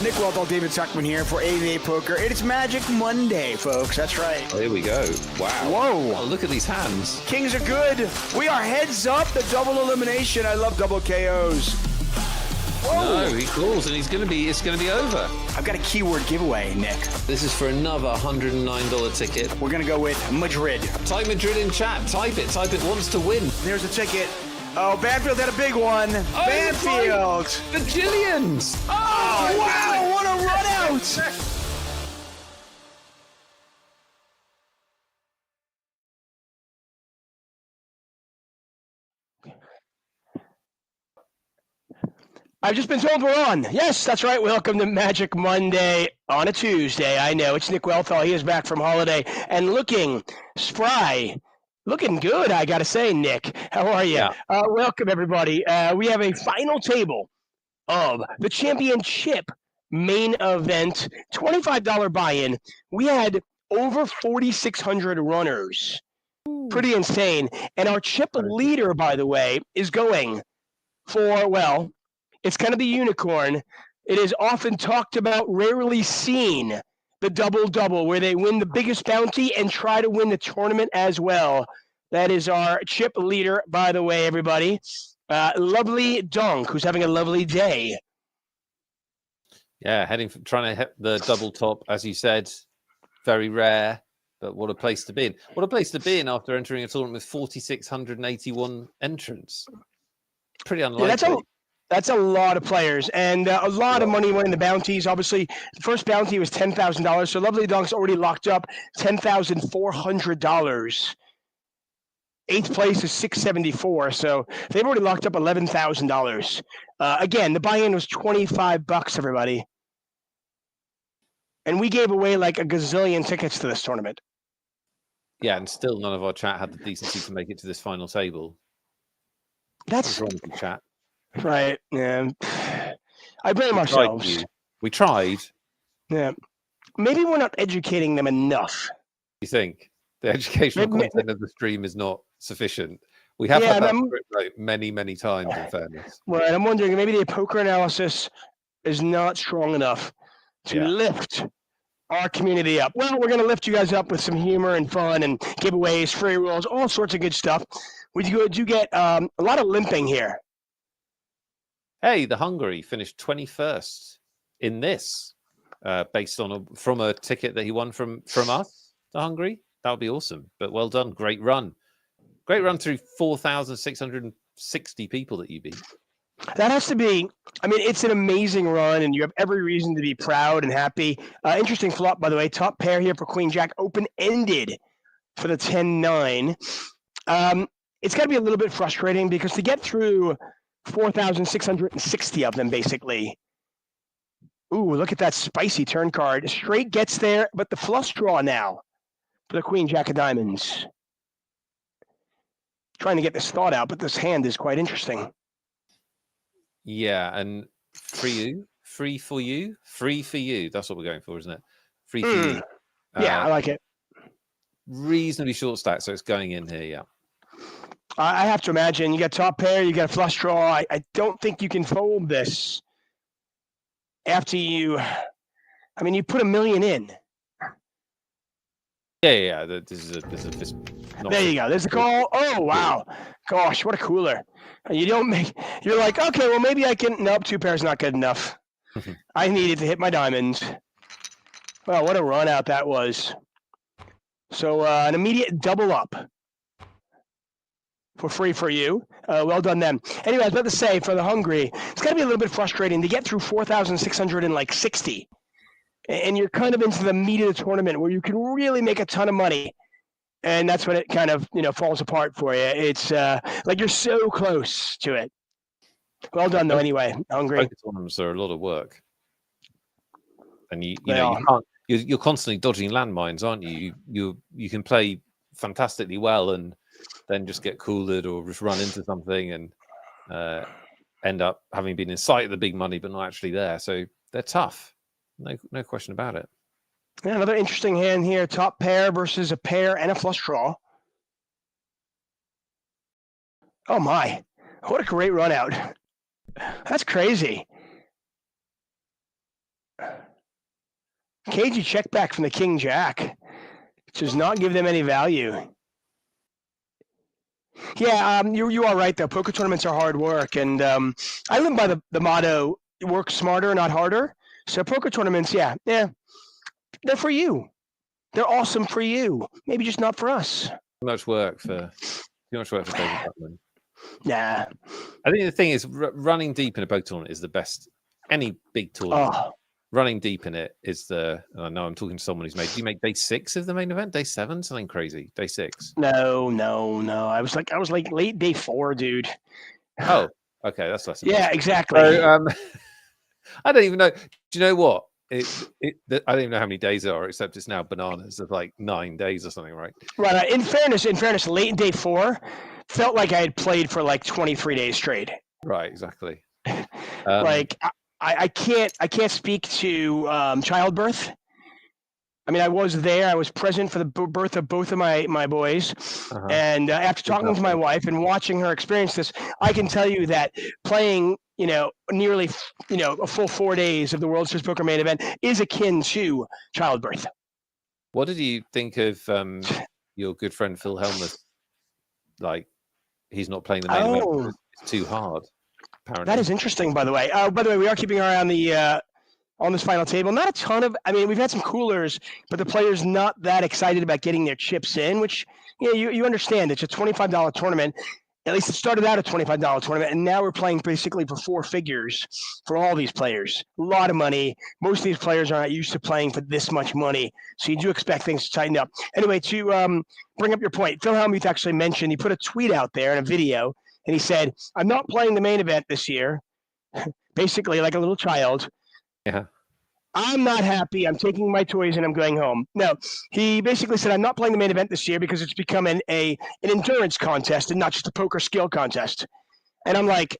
Nick Welthall, David Tuckman here for AVA Poker. It's Magic Monday, folks. That's right. Oh, here we go. Wow. Whoa. Oh, look at these hands. Kings are good. We are heads up. The double elimination. I love double KOs. Whoa. No, he calls, and it's going to be over. I've got a keyword giveaway, Nick. This is for another $109 ticket. We're going to go with Madrid. Type Madrid in chat. Type it. Wants to win. There's a ticket. Oh, Banfield had a big one. Oh, Banfield. The Jillians. Oh, wow. What a run out. I've just been told we're on. Yes, that's right. Welcome to Magic Monday on a Tuesday. I know. It's Nick Welthall. He is back from holiday and looking spry. Looking good, I got to say, Nick. How are you? Yeah. Welcome, everybody. We have a final table of the ChampionChip main event, $25 buy-in. We had over 4,600 runners. Pretty insane. And our chip leader, by the way, is going for, well, it's kind of the unicorn. It is often talked about, rarely seen, the double-double, where they win the biggest bounty and try to win the tournament as well. That is our chip leader, by the way, everybody. Lovely Dunk, who's having a lovely day. Yeah, trying to hit the double top, as you said. Very rare, but what a place to be in. What a place to be in after entering a tournament with 4,681 entrants. Pretty unlikely. Yeah, that's a lot of players, and a lot of money winning the bounties. Obviously, the first bounty was $10,000, so Lovely Dunk's already locked up $10,400. Eighth place is $674, so they've already locked up $11,000. Again, the buy-in was $25, everybody. And we gave away like a gazillion tickets to this tournament. Yeah, and still none of our chat had the decency to make it to this final table. That's wrong with the chat. Right. Yeah. I blame ourselves. We tried. Yeah. Maybe we're not educating them enough. You think the educational content of the stream is not sufficient? We have had that script many, many times, in fairness. Right. I'm wondering, maybe the poker analysis is not strong enough to lift our community up. Well, we're going to lift you guys up with some humor and fun and giveaways, free rolls, all sorts of good stuff. We do get a lot of limping here. Hey, the Hungary finished 21st in this, based on from a ticket that he won from us to Hungary. That would be awesome. But well done, great run through 4,660 people that you beat. That has to be. I mean, it's an amazing run, and you have every reason to be proud and happy. Interesting flop, by the way. Top pair here for Queen Jack, open ended for the 10-9. It's got to be a little bit frustrating because to get through 4,660 of them, basically. Ooh, look at that spicy turn card. Straight gets there, but the flush draw now for the Queen Jack of Diamonds. Trying to get this thought out, but this hand is quite interesting. Yeah, and free for you. That's what we're going for, isn't it? Free for you. Yeah, I like it. Reasonably short stack, so it's going in here, yeah. I have to imagine you got top pair, you got a flush draw. I don't think you can fold this after you. I mean, you put $1 million in. Yeah. This is there you go. There's the call. Oh wow, gosh, what a cooler! You don't make. You're like, okay, well maybe I can. Nope, two pairs not good enough. I needed to hit my diamonds. Well, what a run out that was. So an immediate double up. For free for you. Well done, them. Anyway, I was about to say, for the Hungary, it's got to be a little bit frustrating to get through 4,660. And you're kind of into the meat of the tournament where you can really make a ton of money. And that's when it kind of, falls apart for you. It's like you're so close to it. Well done, though, anyway, Hungary. Poker tournaments are a lot of work. And you're constantly dodging landmines, aren't you? You can play fantastically well and then just get cooled or just run into something and end up having been in sight of the big money but not actually there. So they're tough. No question about it. Yeah, another interesting hand here. Top pair versus a pair and a flush draw. Oh, my. What a great run out. That's crazy. Cagey check back from the King Jack. Does not give them any value. Yeah, you are right though. Poker tournaments are hard work, and I live by the motto: work smarter, not harder. So poker tournaments, yeah, they're for you. They're awesome for you. Maybe just not for us. Too much work for David Buckman. Nah. I think the thing is, running deep in a poker tournament is the best. Any big tournament, running deep in it is the. I know I'm talking to someone who's made. Do you make day 6 of the main event? Day 7? Something crazy. Day 6? No. I was like late day 4, dude. Oh, okay, that's less. Yeah, exactly. So, I don't even know. Do you know what? I don't even know how many days there are, except it's now bananas of like 9 days or something, right? Right. In fairness, late day 4 felt like I had played for like 23 days straight. Right, exactly. Like I can't speak to childbirth. I mean, I was there. I was present for the birth of both of my boys. And after talking to my wife and watching her experience this, I can tell you that playing, nearly, a full 4 days of the World Series Poker main event is akin to childbirth. What did you think of your good friend Phil Helmuth? Like, he's not playing the main event. It's too hard. Apparently. That is interesting, by the way. We are keeping our eye on the on this final table. Not a ton of. I mean, we've had some coolers, but the players not that excited about getting their chips in. Which you understand. It's a $25 tournament. At least it started out a $25 tournament, and now we're playing basically for 4 figures for all these players. A lot of money. Most of these players are not used to playing for this much money, so you do expect things to tighten up. Anyway, to bring up your point, Phil Helmuth actually mentioned, he put a tweet out there and a video, and he said, "I'm not playing the main event this year," basically like a little child. Yeah. I'm not happy. I'm taking my toys and I'm going home. No, he basically said, "I'm not playing the main event this year because it's become an endurance contest and not just a poker skill contest." And I'm like,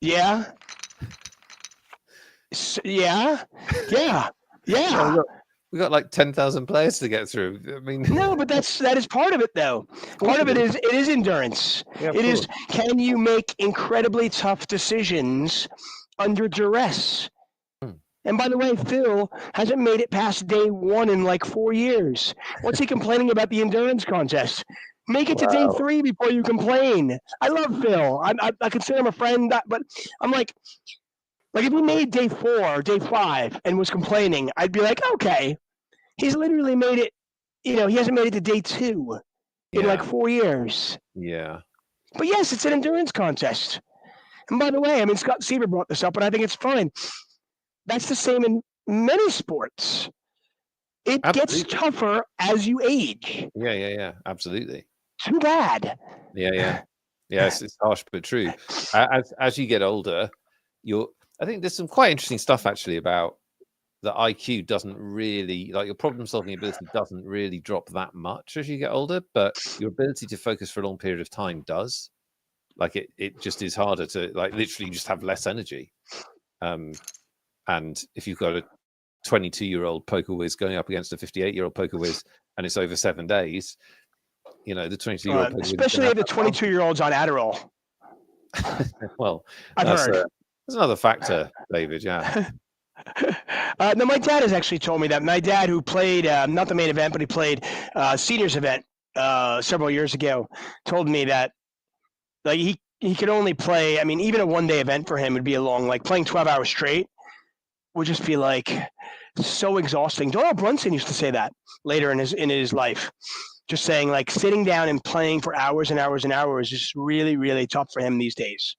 yeah. Yeah. We got like 10,000 players to get through. I mean, no, but that is part of it, though. Part of it is endurance. Yeah, it is, can you make incredibly tough decisions under duress? And by the way, Phil hasn't made it past day 1 in like 4 years. What's he complaining about the endurance contest? Make it to day 3 before you complain. I love Phil. I consider him a friend, but I'm like if he made day 4, day 5, and was complaining, I'd be like, okay, he's literally made it. He hasn't made it to day 2 in like 4 years. Yeah. But yes, it's an endurance contest. And by the way, I mean, Scott Sieber brought this up, and I think it's fine. That's the same in many sports. It gets tougher as you age. Yeah. Absolutely. Too bad. Yeah. Yes, it's harsh but true. As you get older, I think there's some quite interesting stuff actually about the IQ doesn't really, like, your problem-solving ability doesn't really drop that much as you get older, but your ability to focus for a long period of time does. Like, it just is harder to, like, literally just have less energy. And if you've got a 22-year-old poker whiz going up against a 58-year-old poker whiz, and it's over 7 days, the 22-year-old poker whiz, especially if the 22-year-old's on Adderall. Well, I've heard. That's another factor, David. Yeah. No, my dad has actually told me that. My dad, who played not the main event, but he played seniors event several years ago, told me that like he could only play. I mean, even a 1-day event for him would be a long, like playing 12 hours straight would just be like so exhausting. Donald Brunson used to say that later in his life, just saying like sitting down and playing for hours and hours and hours is just really, really tough for him these days.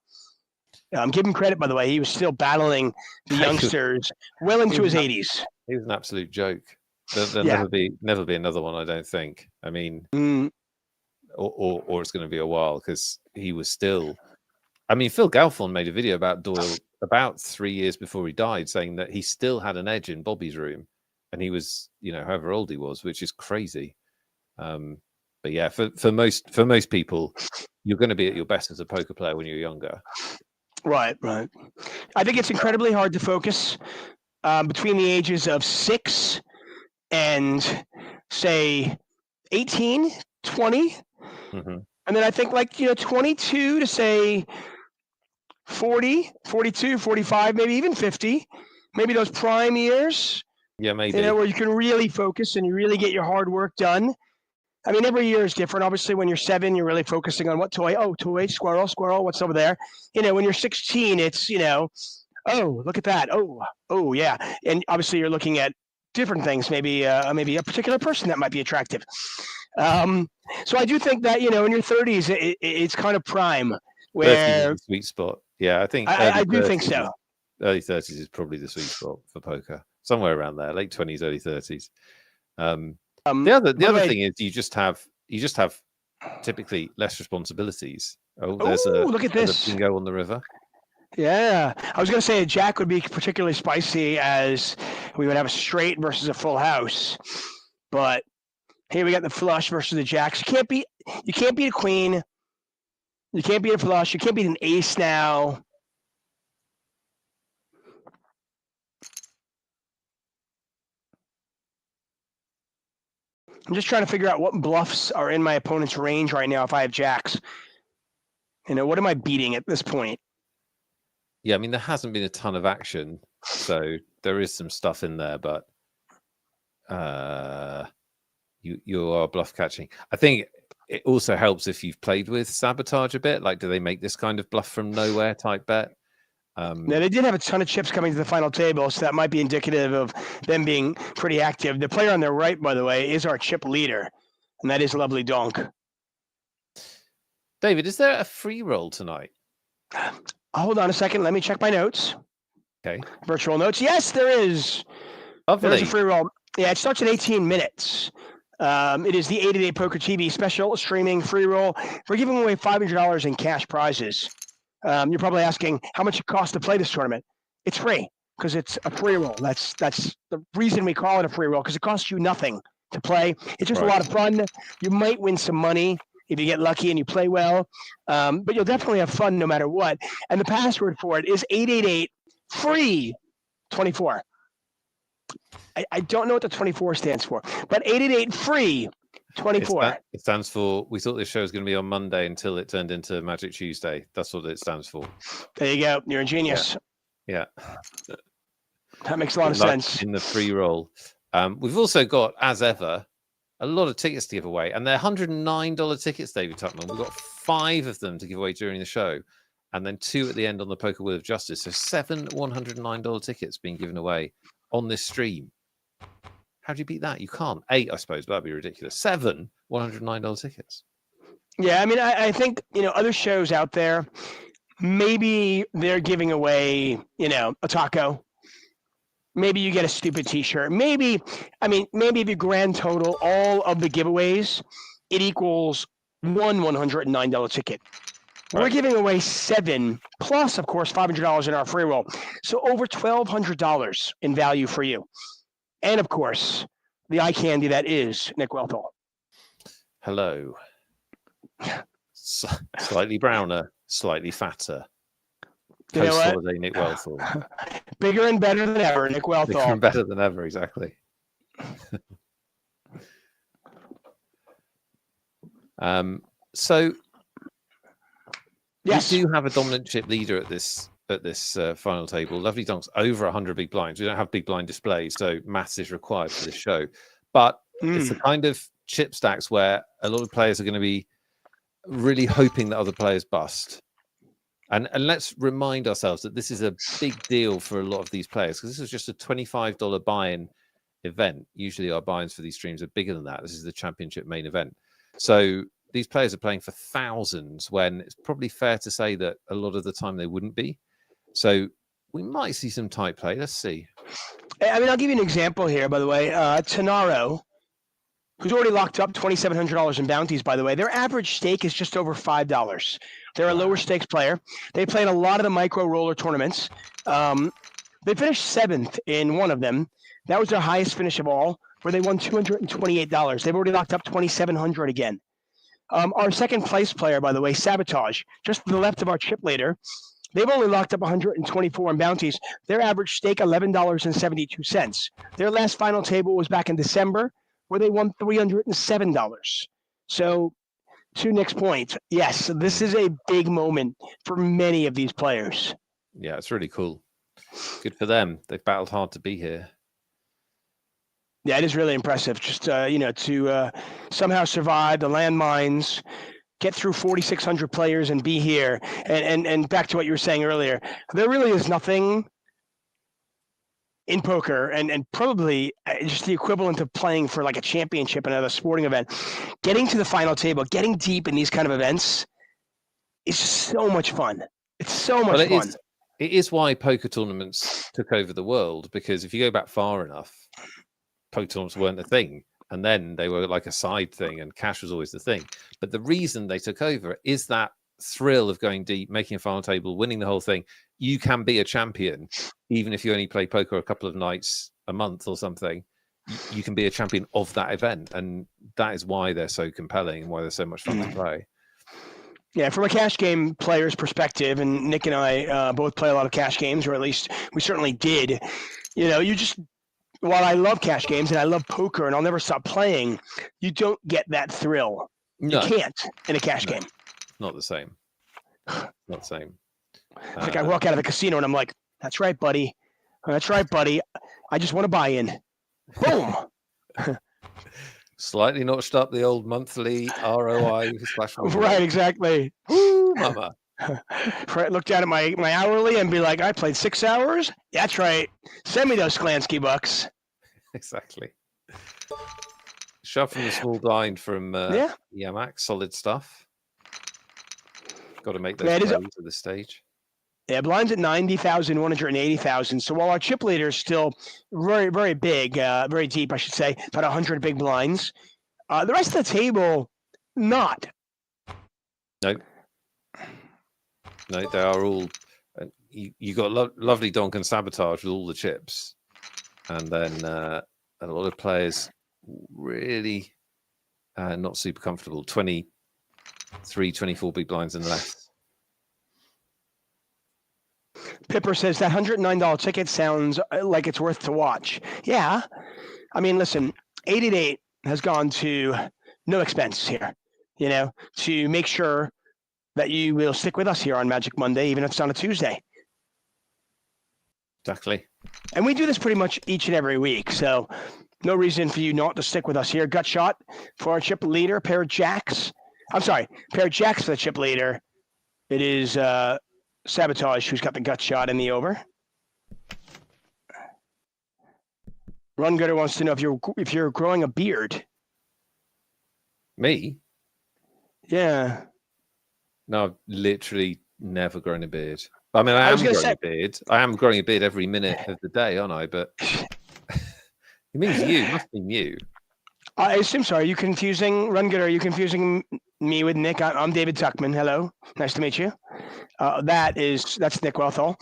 Give him credit, by the way. He was still battling the youngsters well into his 80s. He was an absolute joke. There'll never be another one, I don't think. I mean, or it's going to be a while because he was still. I mean, Phil Galfond made a video about Doyle about 3 years before he died, saying that he still had an edge in Bobby's room, and he was, however old he was, which is crazy. But yeah, for most people, you're going to be at your best as a poker player when you're younger. Right. I think it's incredibly hard to focus between the ages of 6 and, say, 18, 20. Mm-hmm. And then I think 22 to, say, 40, 42, 45, maybe even 50. Maybe those prime years Yeah, maybe. Where you can really focus and you really get your hard work done. I mean, every year is different. Obviously, when you're 7, you're really focusing on what toy. Oh, toy, squirrel, squirrel. What's over there? When you're 16, it's oh, look at that. Oh, yeah. And obviously, you're looking at different things. Maybe a particular person that might be attractive. So I do think that in your 30s, it's kind of prime. 30s is Where the sweet spot. Yeah, I think I do think so. Early 30s is probably the sweet spot for poker. Somewhere around there, late 20s, early 30s. The other thing is you just have typically less responsibilities. Look at this. There's a bingo on the river. Yeah, I was going to say a jack would be particularly spicy as we would have a straight versus a full house, but here we got the flush versus the jacks. You can't beat a queen. You can't beat a flush. You can't beat an ace now. I'm just trying to figure out what bluffs are in my opponent's range right now if I have jacks. What am I beating at this point? Yeah, I mean, there hasn't been a ton of action, so there is some stuff in there, but you are bluff catching. I think it also helps if you've played with Sabotage a bit. Like, do they make this kind of bluff from nowhere type bet? Now, they did have a ton of chips coming to the final table, so that might be indicative of them being pretty active. The player on their right, by the way, is our chip leader, and that is Lovely Donk. David, is there a free roll tonight? Hold on a second. Let me check my notes. Okay. Virtual notes. Yes, there is. Lovely. There's a free roll. Yeah, it starts in 18 minutes. It is the 80-Day Poker TV special streaming free roll. We're giving away $500 in cash prizes. You're probably asking how much it costs to play this tournament. It's free because it's a free roll. That's the reason we call it a free roll, because it costs you nothing to play. It's just a lot of fun. You might win some money if you get lucky and you play well, but you'll definitely have fun no matter what. And the password for it is 888-FREE-24. I don't know what the 24 stands for, but 888-FREE-24. It stands for, we thought this show was going to be on Monday until it turned into Magic Tuesday. That's what it stands for. There you go. You're a genius. Yeah. That makes a lot of sense. In the free roll. We've also got, as ever, a lot of tickets to give away. And they're $109 tickets, David Tuckman. We've got 5 of them to give away during the show. And then 2 at the end on the Poker Wheel of Justice. So 7 $109 tickets being given away on this stream. How do you beat that? You can't. 8, I suppose, but that'd be ridiculous. 7 $109 tickets. Yeah, I mean, I think, other shows out there, maybe they're giving away, a taco. Maybe you get a stupid T-shirt. Maybe if you grand total all of the giveaways, it equals one $109 ticket. Right. We're giving away 7, plus, of course, $500 in our free roll. So over $1,200 in value for you. And, of course, the eye candy that is Nick Wealthall. Hello. Slightly browner, slightly fatter. Post-holiday Nick Wealthall. Bigger and better than ever, Nick Wealthall. Bigger and better than ever, exactly. So, yes, we do have a dominant chip leader at this final table. Lovely Donk's over 100 big blinds. We don't have big blind displays, so maths is required for this show. But it's the kind of chip stacks where a lot of players are going to be really hoping that other players bust. And let's remind ourselves that this is a big deal for a lot of these players, because this is just a $25 buy-in event. Usually our buy-ins for these streams are bigger than that. This is the championship main event. So these players are playing for thousands, when it's probably fair to say that a lot of the time they wouldn't be. So we might see some tight play. Let's see. I mean, I'll give you an example here, by the way. Tenaro, who's already locked up $2,700 in bounties, by the way. Their average stake is just over $5. They're a lower stakes player. They played a lot of the micro roller tournaments. They finished 7th in one of them. That was their highest finish of all, where they won $228. They've already locked up $2,700 again. Our second place player, by the way, Sabotage, just to the left of our chip leader, they've only locked up 124 in bounties. Their average stake, $11.72. Their last final table was back in December, where they won $307. So, to Nick's point, yes, this is a big moment for many of these players. Yeah, it's really cool. Good for them. They've battled hard to be here. Yeah, it is really impressive. Just to somehow survive the landmines, get through 4,600 players, and be here. And back to what you were saying earlier, there really is nothing in poker, and probably just the equivalent of playing for like a championship, another sporting event. Getting to the final table, getting deep in these kind of events, is just so much fun. It's so much fun. It is why poker tournaments took over the world, because if you go back far enough, poker tournaments weren't a thing, and then they were like a side thing, and cash was always the thing. But the reason they took over is that thrill of going deep, making a final table, winning the whole thing. You can be a champion even if you only play poker a couple of nights a month or something. You can be a champion of that event, and that is why they're so compelling and why they're so much fun to play. Yeah, from a cash game player's perspective, and Nick and I both play a lot of cash games, or at least we certainly did. While I love cash games and I love poker and I'll never stop playing, you don't get that thrill. No. You can't in a cash game. Not the same. Not the same. It's like I walk out of the casino and I'm like, that's right, buddy. That's right, buddy. I just want to buy in. Boom. Slightly notched up the old monthly ROI / Right, exactly. Woo, mama. Look down at my hourly and be like, I played 6 hours? That's right. Send me those Sklansky bucks. Exactly. Shove from the small blind from Yamak. Solid stuff. Got to make those plays at this stage. Yeah, blind's at 90,000, 180,000. So while our chip leader is still very, very big, very deep, I should say, about 100 big blinds, the rest of the table, not. No, they are all. You got lovely Donk and Sabotage with all the chips, and then a lot of players really not super comfortable. 23, 24 big blinds and less. Pipper says that $109 ticket sounds like it's worth to watch. Yeah. I mean, listen, 888 has gone to no expense here, to make sure that you will stick with us here on Magic Monday, even if it's on a Tuesday. Exactly. And we do this pretty much each and every week, so no reason for you not to stick with us here. Gut shot for our chip leader, pair of jacks for the chip leader. It is Sabotage who's got the gut shot in the over. Run Gooder wants to know if you're growing a beard. Me? Yeah. No, I've literally never grown a beard. I mean, I am growing a beard. I am growing a beard every minute of the day, aren't I? But it means you. It must mean you. I assume so. Are you confusing, Run Gooder? Are you confusing me with Nick? I'm David Tuckman. Hello. Nice to meet you. That's Nick Wealthall.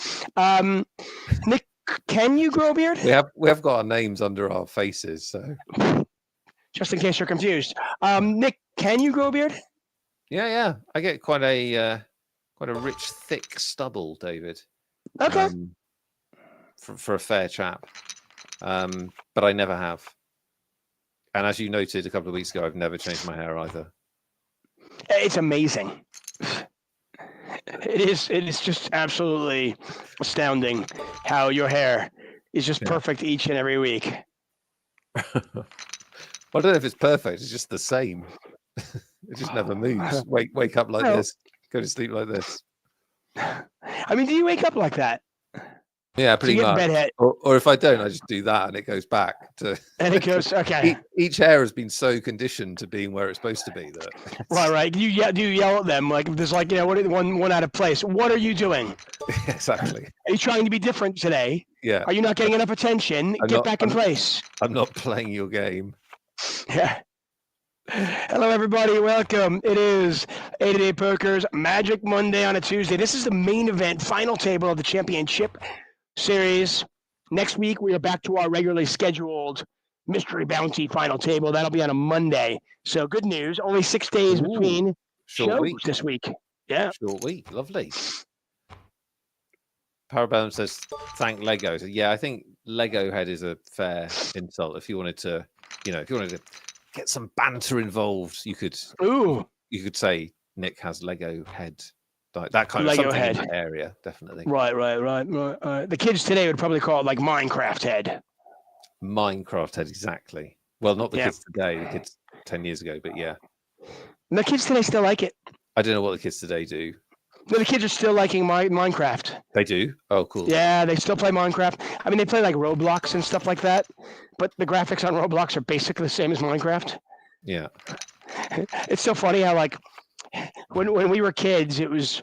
Nick, can you grow a beard? We have got our names under our faces, so just in case you're confused. Nick, can you grow a beard? Yeah. I get quite a rich, thick stubble, David. Okay. For a fair chap, but I never have. And as you noted a couple of weeks ago, I've never changed my hair either. It's amazing. It is just absolutely astounding how your hair is just perfect each and every week. Well, I don't know if it's perfect. It's just the same. It just never moves. Wake up like this. Go to sleep like this. I mean, do you wake up like that? Yeah, pretty much. Or if I don't, I just do that and it goes back to. And it goes okay. Each hair has been so conditioned to being where it's supposed to be that. Right. Do you yell at them like if there's one out of place? What are you doing? Exactly. Are you trying to be different today? Yeah. Are you not getting enough attention? Get back in place. I'm not playing your game. Yeah. Hello, everybody. Welcome. It is 888 Poker's Magic Monday on a Tuesday. This is the main event, final table of the ChampionChip series. Next week, we are back to our regularly scheduled Mystery Bounty final table. That'll be on a Monday. So good news. Only 6 days between shows this week. Yeah. Short week. Lovely. Parabellum says, thank Lego. So, yeah, I think Lego head is a fair insult. If you wanted to, get some banter involved, you could say Nick has Lego head. Like that kind Lego of head in that area, definitely. Right. The kids today would probably call it like Minecraft head. Minecraft head, exactly. Well, not the kids today, the kids 10 years ago, but yeah. And the kids today still like it. I don't know what the kids today do. No, the kids are still liking Minecraft. They do? Oh, cool. Yeah, they still play Minecraft. I mean, they play like Roblox and stuff like that, but the graphics on Roblox are basically the same as Minecraft. Yeah. It's so funny how, like, when we were kids, it was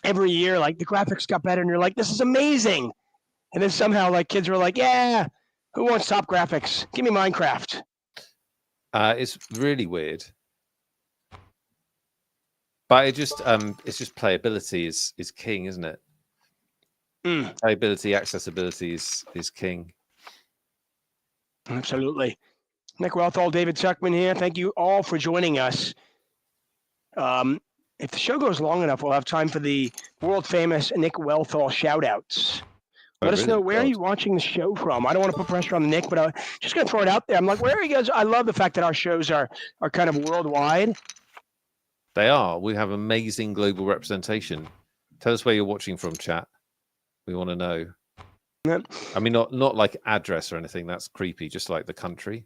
every year, like, the graphics got better, and you're like, this is amazing. And then somehow, like, kids were like, yeah, who wants top graphics? Give me Minecraft. It's really weird. But it's just playability is king, isn't it? Playability, accessibility is king. Absolutely. Nick Wealthall, David Tuckman here. Thank you all for joining us. If the show goes long enough, we'll have time for the world famous Nick Wealthall shout outs. Let us know, where are you watching the show from? I don't want to put pressure on Nick, but I'm just going to throw it out there. I'm like, where are you guys? I love the fact that our shows are kind of worldwide. They are. We have amazing global representation. Tell us where you're watching from, chat. We want to know. Yep. I mean, not like address or anything. That's creepy. Just like the country.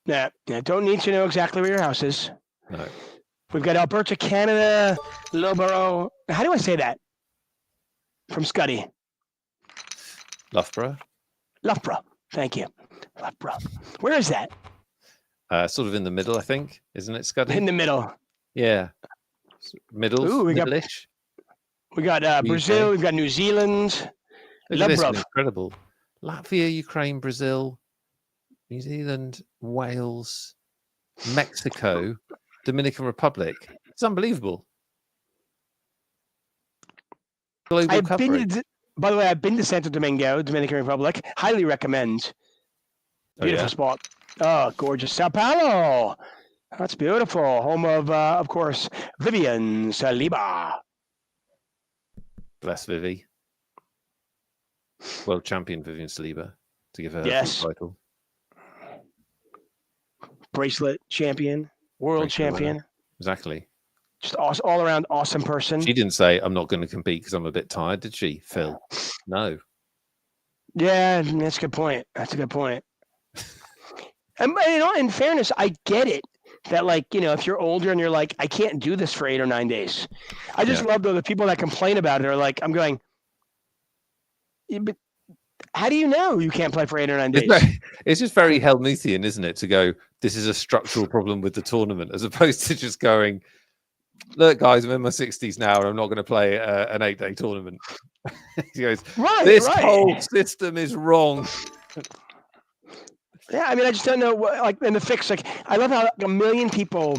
Yeah. Don't need to know exactly where your house is. No. We've got Alberta, Canada, Loughborough. How do I say that? From Scuddy. Loughborough. Loughborough. Thank you. Loughborough. Where is that? Sort of in the middle, I think. Isn't it, Scuddy? In the middle. Yeah. Middle-ish. We got Brazil. We've got New Zealand. Incredible. Latvia, Ukraine, Brazil, New Zealand, Wales, Mexico, Dominican Republic. It's unbelievable. Global coverage. By the way, I've been to Santo Domingo, Dominican Republic. Highly recommend. Beautiful spot. Oh, gorgeous. Sao Paulo. That's beautiful. Home of course, Vivian Saliba. Bless Vivi. World champion Vivian Saliba to give her the title. Bracelet champion. World champion. Exactly. Just awesome, all around awesome person. She didn't say, I'm not going to compete because I'm a bit tired, did she, Phil? No. Yeah, that's a good point. That's a good point. And in fairness, I get it. That, like, if you're older and you're like, I can't do this for 8 or 9 days. I just love, though, the people that complain about it are like, I'm going, yeah, but how do you know you can't play for 8 or 9 days? It's just very Helmuthian, isn't it, to go, this is a structural problem with the tournament, as opposed to just going, look, guys, I'm in my 60s now and I'm not going to play an 8-day tournament. He goes, this whole system is wrong. Yeah, I mean, I just don't know what, and the fix, I love how a million people,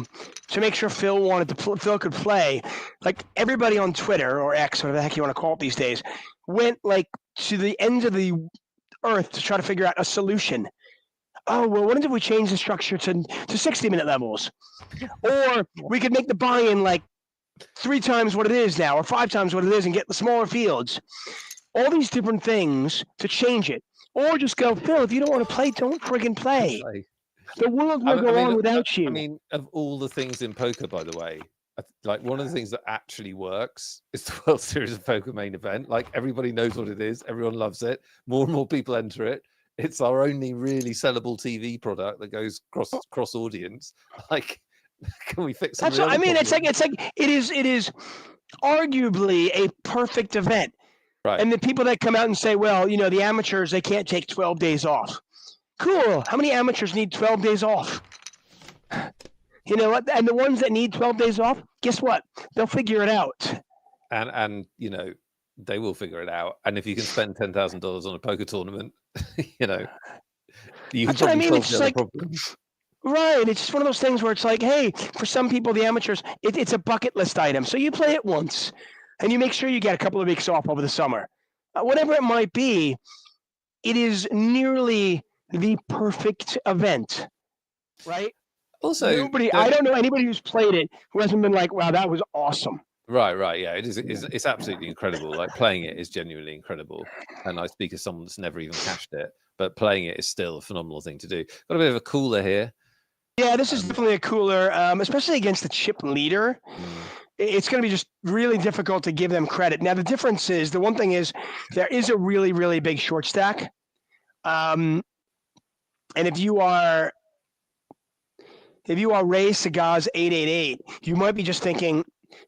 to make sure Phil could play, like, everybody on Twitter or X, whatever the heck you want to call it these days, went, like, to the ends of the earth to try to figure out a solution. Oh, well, what if we change the structure to 60-minute levels? Or we could make the buy-in, like, 3 times what it is now, or 5 times what it is, and get the smaller fields. All these different things to change it. Or just go, Phil, if you don't want to play, don't friggin' play. The world will go on without you. I mean, of all the things in poker, by the way, like, one of the things that actually works is the World Series of Poker main event. Like, everybody knows what it is. Everyone loves it. More and more people enter it. It's our only really sellable TV product that goes cross audience. Like, can we fix it? I mean, it's like it is arguably a perfect event. Right. And the people that come out and say, well, the amateurs, they can't take 12 days off. Cool. How many amateurs need 12 days off? You know what? And the ones that need 12 days off, guess what? They'll figure it out. And they will figure it out. And if you can spend $10,000 on a poker tournament, you can probably solve the other problems. Right. It's just one of those things where it's like, hey, for some people, the amateurs, it's a bucket list item. So you play it once. And you make sure you get a couple of weeks off over the summer. Whatever it might be, it is nearly the perfect event, right? Also, I don't know anybody who's played it who hasn't been like, wow, that was awesome. Right. Yeah, it's absolutely incredible. Like, playing it is genuinely incredible. And I speak as someone that's never even cashed it, but playing it is still a phenomenal thing to do. Got a bit of a cooler here. Yeah, this is definitely a cooler, especially against the chip leader. It's going to be just really difficult to give them credit. Now, the difference is, the one thing is, there is a really, really big short stack. And if you are Ray Sagaz 888, you might be just thinking,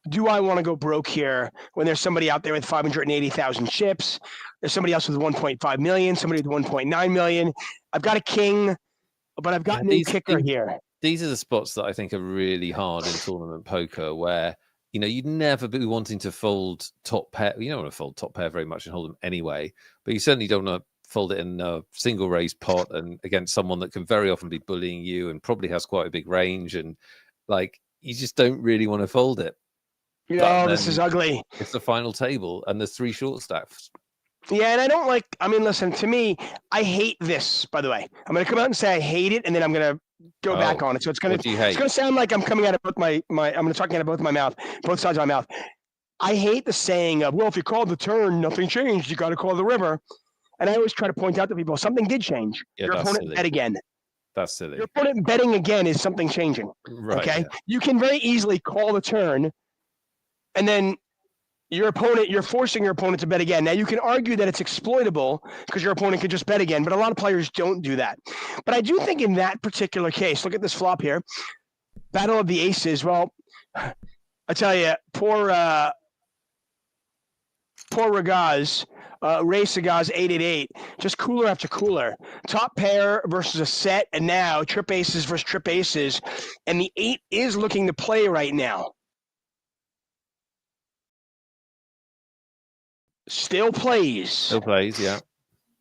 do I want to go broke here when there's somebody out there with 580,000 chips? There's somebody else with 1.5 million, somebody with 1.9 million. I've got a king, but I've got no kicker here. These are the spots that I think are really hard in tournament poker where, you'd never be wanting to fold top pair. You don't want to fold top pair very much and hold them anyway, but you certainly don't want to fold it in a single raise pot and against someone that can very often be bullying you and probably has quite a big range. And you just don't really want to fold it. This is ugly. It's the final table and there's 3 short stacks. Yeah, and I don't like, listen, to me, I hate this, by the way. I'm going to come out and say I hate it, and then I'm going to go back on it. So it's going to sound like I'm coming out of both I'm going to talk out of both sides of my mouth. I hate the saying of, well, if you call the turn, nothing changed. You got to call the river. And I always try to point out to people, something did change. Yeah, your opponent bet again. That's silly. Your opponent betting again is something changing. Right, okay? Yeah. You can very easily call the turn, and then you're forcing your opponent to bet again. Now, you can argue that it's exploitable because your opponent could just bet again, but a lot of players don't do that. But I do think in that particular case, look at this flop here, Battle of the Aces. Well, I tell you, poor Ragaz, Ray Sagaz 888, just cooler after cooler. Top pair versus a set, and now trip aces versus trip aces, and the 8 is looking to play right now. Still plays, yeah.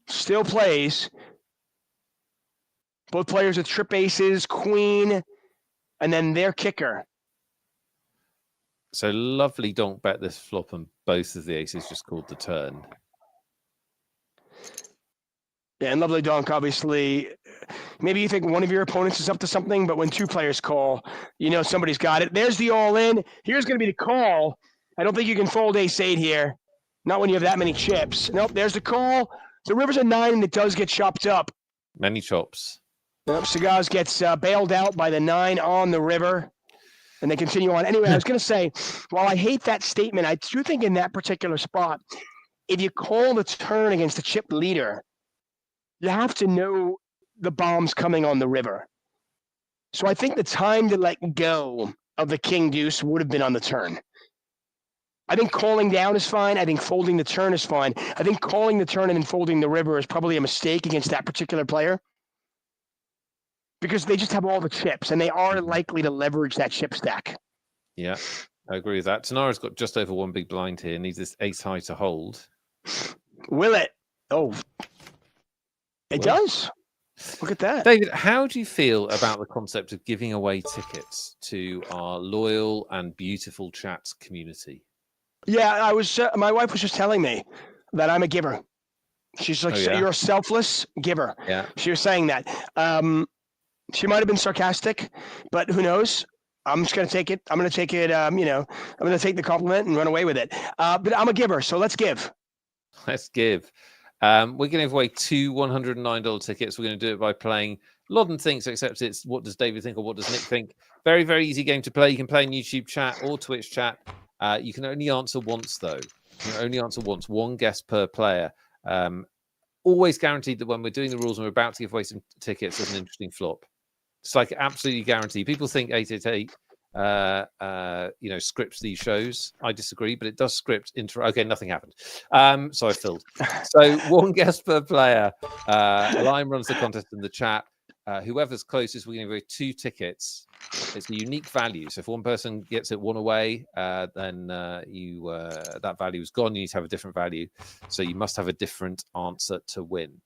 Still plays. Both players with trip aces, queen, and then their kicker. So lovely donk bet this flop, and both of the aces just called the turn. Yeah, and lovely donk, obviously. Maybe you think one of your opponents is up to something, but when 2 players call, somebody's got it. There's the all-in. Here's going to be the call. I don't think you can fold ace-8 here. Not when you have that many chips. Nope, there's the call. The river's a 9, and it does get chopped up. Many chops. Nope, Sagaz gets bailed out by the 9 on the river, and they continue on. Anyway, I was going to say, while I hate that statement, I do think in that particular spot, if you call the turn against the chip leader, you have to know the bomb's coming on the river. So I think the time to let go of the king deuce would have been on the turn. I think calling down is fine. I think folding the turn is fine. I think calling the turn and then folding the river is probably a mistake against that particular player because they just have all the chips and they are likely to leverage that chip stack. Yeah, I agree with that. Tanara's got just over 1 big blind here. Needs this ace high to hold. Will it? Oh, it does. Look at that. David, how do you feel about the concept of giving away tickets to our loyal and beautiful chat community? Yeah, my wife was just telling me that I'm a giver. She's like, You're a selfless giver. Yeah. She was saying that. She might have been sarcastic, but who knows? I'm just going to take it. I'm going to take it, I'm going to take the compliment and run away with it. But I'm a giver, so let's give. Let's give. We're going to give away 2 $109 tickets. We're going to do it by playing Lodden Thinks, except it's what does David think or what does Nick think. Very, very easy game to play. You can play in YouTube chat or Twitch chat. You can only answer once, though. You can only answer once. 1 guess per player. Always guaranteed that when we're doing the rules and we're about to give away some tickets, there's an interesting flop. It's like absolutely guaranteed. People think 888 scripts these shows. I disagree, but it does script okay, nothing happened. So I filled. So 1 guess per player. Lime runs the contest in the chat. Whoever's closest, we're going to give away 2 tickets. It's a unique value. So if one person gets it 1 away, then that value is gone. You need to have a different value. So you must have a different answer to win.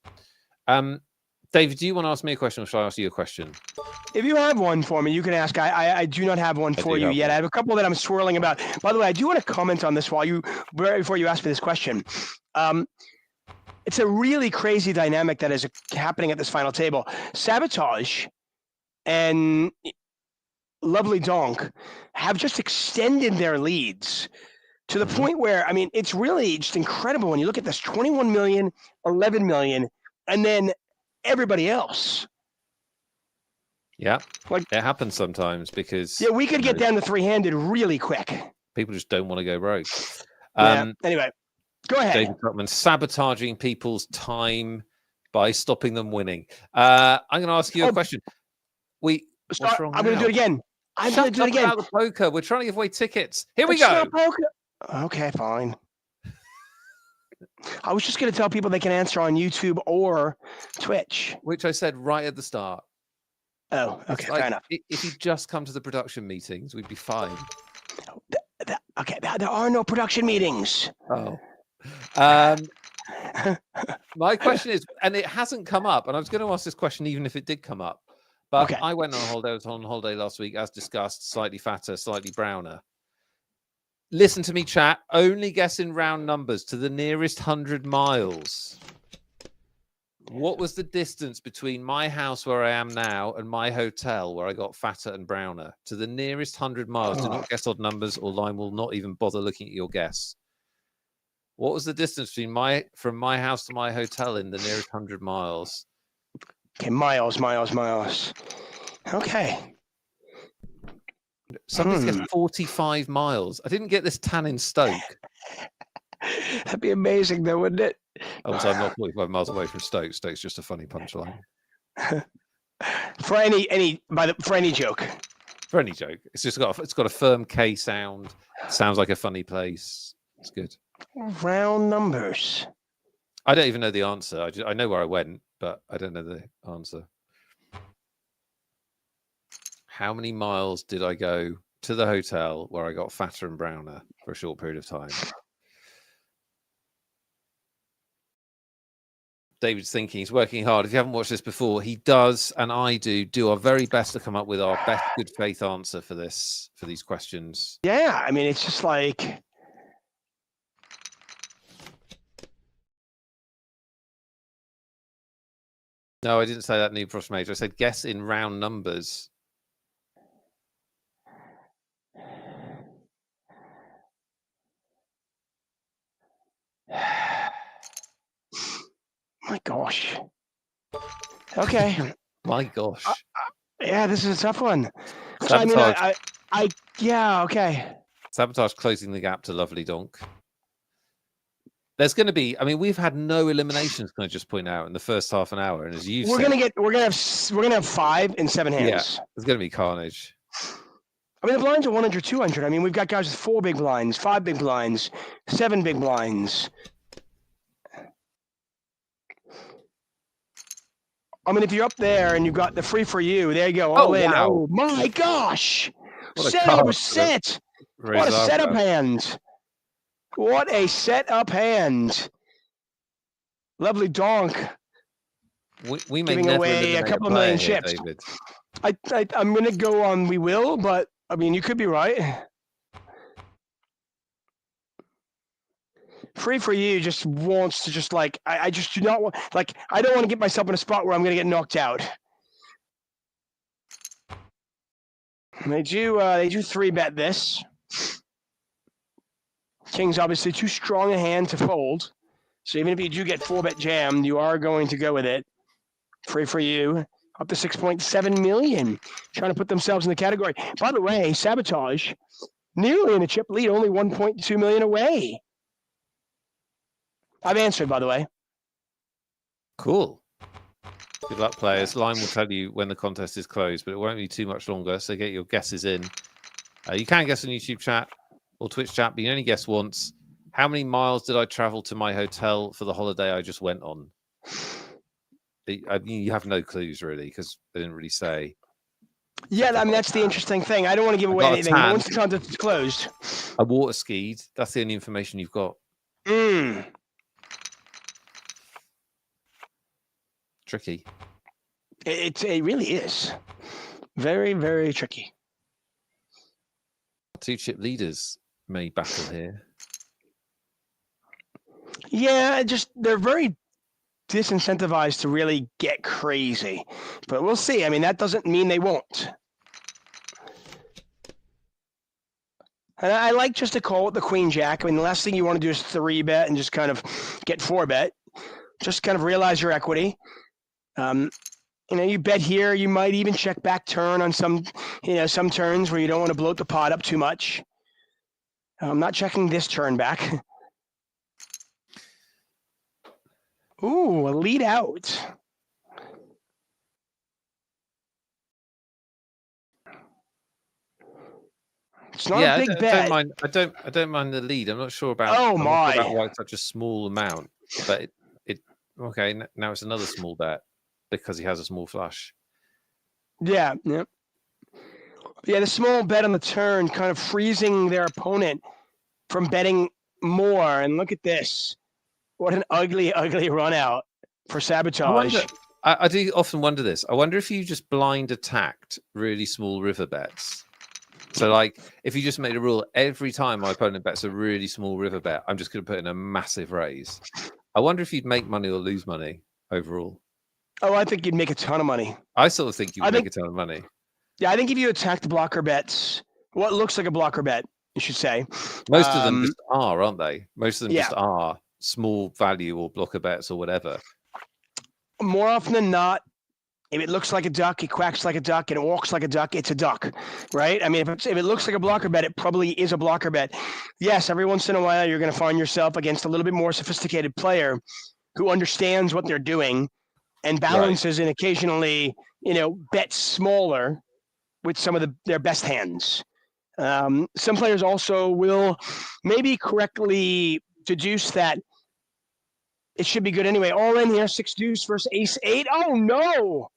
David, do you want to ask me a question or shall I ask you a question? If you have one for me, you can ask. I do not have one for you yet. I have a couple that I'm swirling about. By the way, I do want to comment on this before you ask me this question. It's a really crazy dynamic that is happening at this final table. Sabotage and Lovely Donk have just extended their leads to the point where, it's really just incredible when you look at this 21 million, 11 million, and then everybody else. Yeah, it happens sometimes because... Yeah, we could get down to 3-handed really quick. People just don't want to go rogue. Anyway, go ahead. David Trotman, sabotaging people's time by stopping them winning. I'm going to ask you a question. What's wrong I'm going to do it again. I'm going to do it again. About the poker. We're trying to give away tickets. Here we It's go. not poker. Okay, fine. I was just going to tell people they can answer on YouTube or Twitch. Which I said right at the start. Oh, okay, fair enough. If you just come to the production meetings, we'd be fine. Okay, there are no production meetings. Oh. My question is, and it hasn't come up, and I was going to ask this question even if it did come up, but okay. I went on holiday. I was on holiday last week, as discussed, slightly fatter, slightly browner. Listen to me, chat. Only guess in round numbers to the nearest 100 miles. What was the distance between my house where I am now and my hotel where I got fatter and browner? To the nearest 100 miles. Do not guess odd numbers, or Lime will not even bother looking at your guess. What was the distance between from my house to my hotel in the nearest 100 miles? Okay, miles. Okay. Somebody gets 45 miles. I didn't get this tan in Stoke. That'd be amazing, though, wouldn't it? Oh, so I'm not 45 miles away from Stoke. Stoke's just a funny punchline. For any joke. For any joke. It's got a firm K sound. Sounds like a funny place. It's good. Round numbers. I don't even know the answer. I know where I went, but I don't know the answer. How many miles did I go to the hotel where I got fatter and browner for a short period of time? David's thinking, he's working hard. If you haven't watched this before, he does, and I do our very best to come up with our best good faith answer for these questions. Yeah, I mean, it's just like... No, I didn't say that, Noob Frost Major. I said guess in round numbers. My gosh. Okay. My gosh. Yeah, this is a tough one. Sabotage. I mean, yeah, okay. Sabotage closing the gap to Lovely Donk. There's going to be, I mean, we've had no eliminations, can I just point out, in the first half an hour, and as you we're gonna have 5 and 7 hands. Yeah, there's going to be carnage. I mean, the blinds are 100, 200. I mean, we've got guys with 4 big blinds, 5 big blinds, 7 big blinds. I mean, if you're up there and you've got the free for you, there you go, all in. Wow. Oh my gosh! What a setup hand. What a setup hand. Lovely Donk. We may giving away a couple of million chips. David. I'm going to go on we will, but I mean, you could be right. Free for you just wants to just like, I just do not want, like, I don't want to get myself in a spot where I'm going to get knocked out. They do 3-bet this. King's obviously too strong a hand to fold. So even if you do get 4-bet jammed, you are going to go with it. Free for you. Up to 6.7 million. Trying to put themselves in the category. By the way, Sabotage, nearly in a chip lead, only 1.2 million away. I've answered, by the way. Cool. Good luck, players. Line will tell you when the contest is closed, but it won't be too much longer, so get your guesses in. You can guess on YouTube chat or Twitch chat, but you only guess once. How many miles did I travel to my hotel for the holiday I just went on? I mean, you have no clues, really, because they didn't really say. Yeah, I mean, that's the interesting thing. I don't want to give away anything. Once the contest is closed. I water skied. That's the only information you've got. Tricky. It really is. Very, very tricky. 2 chip leaders may battle here. Yeah, they're very disincentivized to really get crazy. But we'll see. I mean, that doesn't mean they won't. And I like just to call it the Queen Jack. I mean, the last thing you want to do is 3-bet and just kind of get 4-bet. Just kind of realize your equity. You bet here. You might even check back turn on some turns where you don't want to bloat the pot up too much. I'm not checking this turn back. Ooh, a lead out. It's not a big bet. I don't mind the lead. I'm not sure about. Oh I'm not sure about my! why it's such a small amount, but okay. Now it's another small bet because he has a small flush. Yeah. The small bet on the turn, kind of freezing their opponent from betting more. And look at this! What an ugly run out for sabotage. I do often wonder this. I wonder if you just blind attacked really small river bets. So, like, if you just made a rule every time my opponent bets a really small river bet, I'm just going to put in a massive raise. I wonder if you'd make money or lose money overall. Oh, I think you'd make a ton of money. I sort of think you would make a ton of money. Yeah, I think if you attack the blocker bets, what looks like a blocker bet, you should say. Most of them just are, aren't they? Most of them just are small value or blocker bets or whatever. More often than not, if it looks like a duck, it quacks like a duck, and it walks like a duck, it's a duck, right? I mean, if it looks like a blocker bet, it probably is a blocker bet. Yes, every once in a while, you're going to find yourself against a little bit more sophisticated player who understands what they're doing and balances and occasionally, bets smaller with some of their best hands. Some players also will maybe correctly deduce that it should be good anyway. All in here, 6 deuce versus ace 8. Oh, no.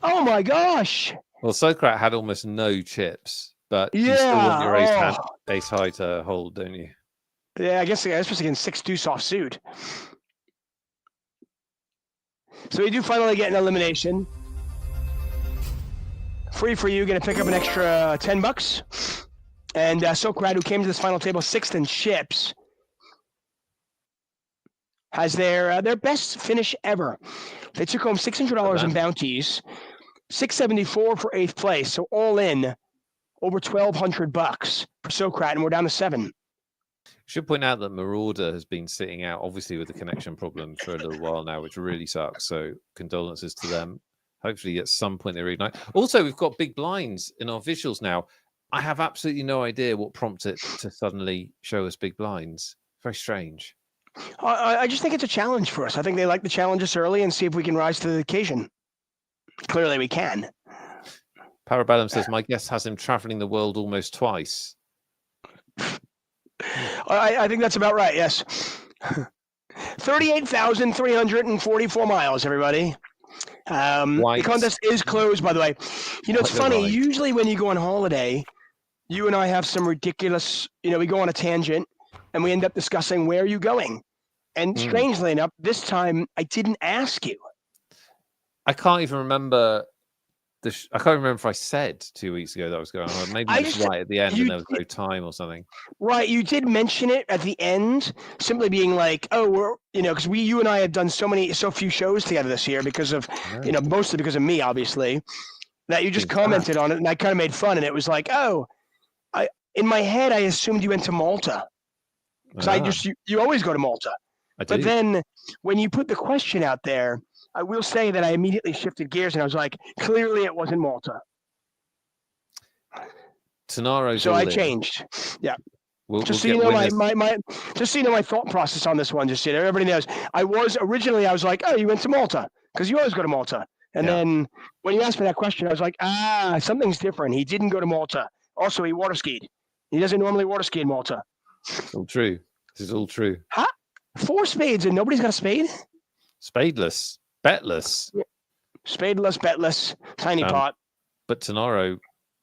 Oh, my gosh. Well, Socrates had almost no chips, but you still want your ace high to hold, don't you? Yeah, I guess especially against 6 deuce offsuit. So we do finally get an elimination. Free for you, going to pick up an extra $10. And Socrates, who came to this final table 6th in chips, has their best finish ever. They took home $600 in bounties, $674 for 8th place. So all in, over $1,200 for Socrates, and we're down to 7. Should point out that Marauder has been sitting out, obviously with the connection problem, for a little while now, which really sucks. So condolences to them. Hopefully at some point they reignite. Also, we've got big blinds in our visuals now. I have absolutely no idea what prompted it to suddenly show us big blinds. Very strange. I just think it's a challenge for us. I think they like to challenge us early and see if we can rise to the occasion. Clearly we can. Parabellum says, my guest has him traveling the world almost twice. I think that's about right, yes. 38,344 miles, everybody. The contest is closed, by the way. It's funny. Usually when you go on holiday, you and I have some ridiculous, we go on a tangent and we end up discussing where are you going. And strangely enough, this time I didn't ask you. I can't even remember. I can't remember if I said 2 weeks ago that I was going on. Maybe it was right at the end and there was no time or something. Right. You did mention it at the end, simply being like, oh, we're, because you and I have done so few shows together this year because of, mostly because of me, obviously, that you just commented on it and I kind of made fun. And it was like, oh, in my head, I assumed you went to Malta. Because you always go to Malta. But then when you put the question out there, I will say that I immediately shifted gears and I was like, clearly it wasn't Malta. Tenaro's so I changed. Yeah. Just so you know my thought process on this one, just so everybody knows. I was like, oh, you went to Malta because you always go to Malta. And then when you asked me that question, I was like, something's different. He didn't go to Malta. Also, he water skied. He doesn't normally water ski in Malta. It's all true. This is all true. Huh? 4 spades and nobody's got a spade? Spadeless. Betless. Yeah. Spadeless, betless, tiny pot. But Tenaro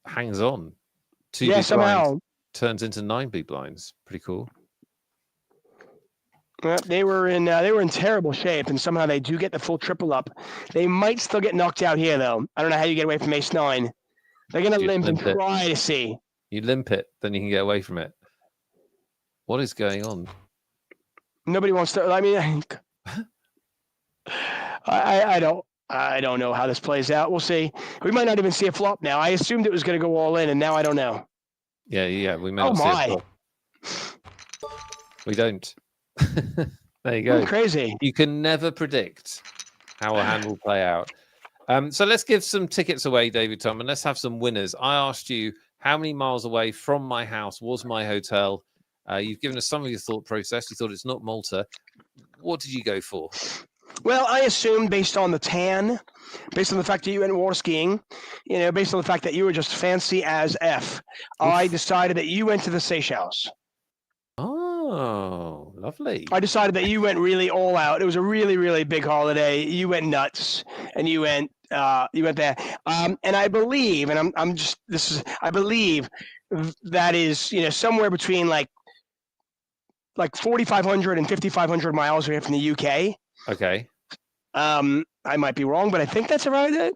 hangs on. 2 big somehow turns into 9 big blinds. Pretty cool. Well, they were in terrible shape, and somehow they do get the full triple up. They might still get knocked out here, though. I don't know how you get away from ace 9. They're going to limp and try to see. You limp it, then you can get away from it. What is going on? Nobody wants to. I mean, I don't know how this plays out. We'll see. We might not even see a flop now. I assumed it was going to go all in, and now I don't know. Yeah. We may not see a flop. We don't. There you go. Crazy. You can never predict how a hand will play out. So let's give some tickets away, David Tom, and let's have some winners. I asked you how many miles away from my house was my hotel. You've given us some of your thought process. You thought it's not Malta. What did you go for? Well, I assumed based on the tan, based on the fact that you went water skiing, based on the fact that you were just fancy as F, I Oof. decided that you went to the Seychelles. Oh, lovely. I decided that you went really all out. It was a really, really big holiday. You went nuts, and you went there. And I believe, and I believe that is, somewhere between like 4,500 and 5,500 miles away from the UK. Okay. I might be wrong, but I think that's around it.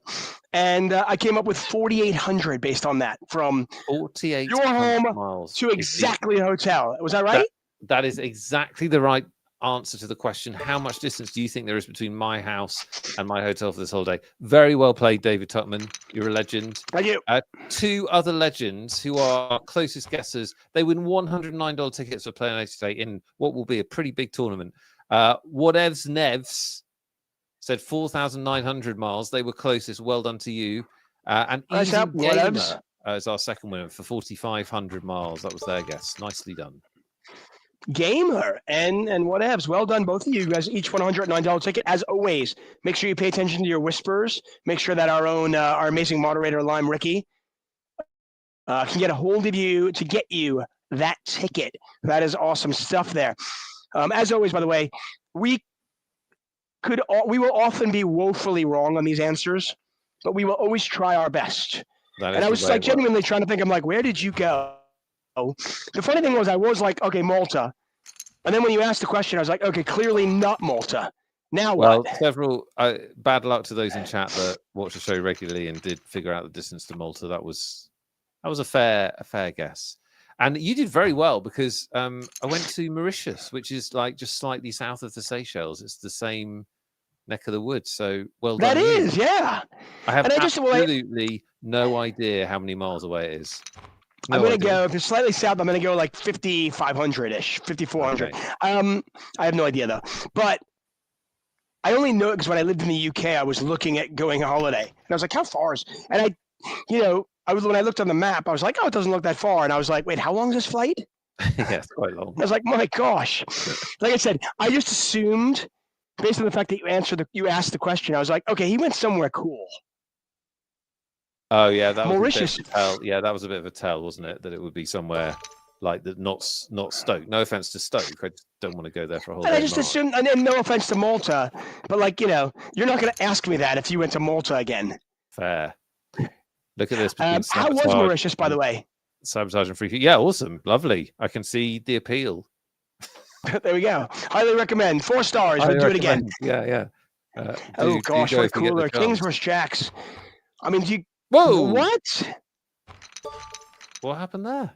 And I came up with 4,800 based on that, from 48 your home miles to exactly a hotel. Was that right? That is exactly the right answer to the question. How much distance do you think there is between my house and my hotel for this holiday? Very well played, David Tutman. You're a legend. Thank you. Two other legends who are closest guessers. They win $109 tickets for playing today in what will be a pretty big tournament. Whatevs Nevs said 4,900 miles. They were closest. Well done to you. And Nice Easy up, Gamer is our second winner for 4,500 miles. That was their guess. Nicely done. Gamer and whatevs. Well done, both of you guys. Each $109 ticket. As always, make sure you pay attention to your whispers. Make sure that our amazing moderator, Lime Ricky, can get a hold of you to get you that ticket. That is awesome stuff there. As always, by the way, we will often be woefully wrong on these answers, but we will always try our best. And I was like genuinely trying to think. I'm like, where did you go? The funny thing was, I was like, okay, Malta. And then when you asked the question, I was like, okay, clearly not Malta. Now what? Well, several bad luck to those in chat that watch the show regularly and did figure out the distance to Malta. That was a fair guess. And you did very well, because I went to Mauritius, which is like just slightly south of the Seychelles. It's the same neck of the woods. So well done. That is, yeah. I have absolutely no idea how many miles away it is. I'm going to go, if it's slightly south, I'm going to go like 5,500-ish, 5,400. Okay. I have no idea, though. But I only know it because when I lived in the UK, I was looking at going on holiday. And I was like, how far is... And when I looked on the map, I was like, oh, it doesn't look that far. And I was like, wait, how long is this flight? Yeah, it's quite long. I was like, my gosh. Like I said, I just assumed, based on the fact that you asked the question, I was like, okay, he went somewhere cool. Oh yeah, that was Mauritius. A bit of a tell. Yeah, that was a bit of a tell, wasn't it? That it would be somewhere like that, not Stoke. No offense to Stoke, I just don't want to go there for a whole day. And I just assumed, and no offense to Malta, but you're not going to ask me that if you went to Malta again. Fair. Look at this. How was Mauritius, by the way? Sabotage and free kick. Yeah, awesome, lovely. I can see the appeal. There we go. Highly recommend. 4 stars. We'll do it again. Yeah. Oh gosh, what cooler! Kings versus Jacks. I mean, Whoa! What happened there?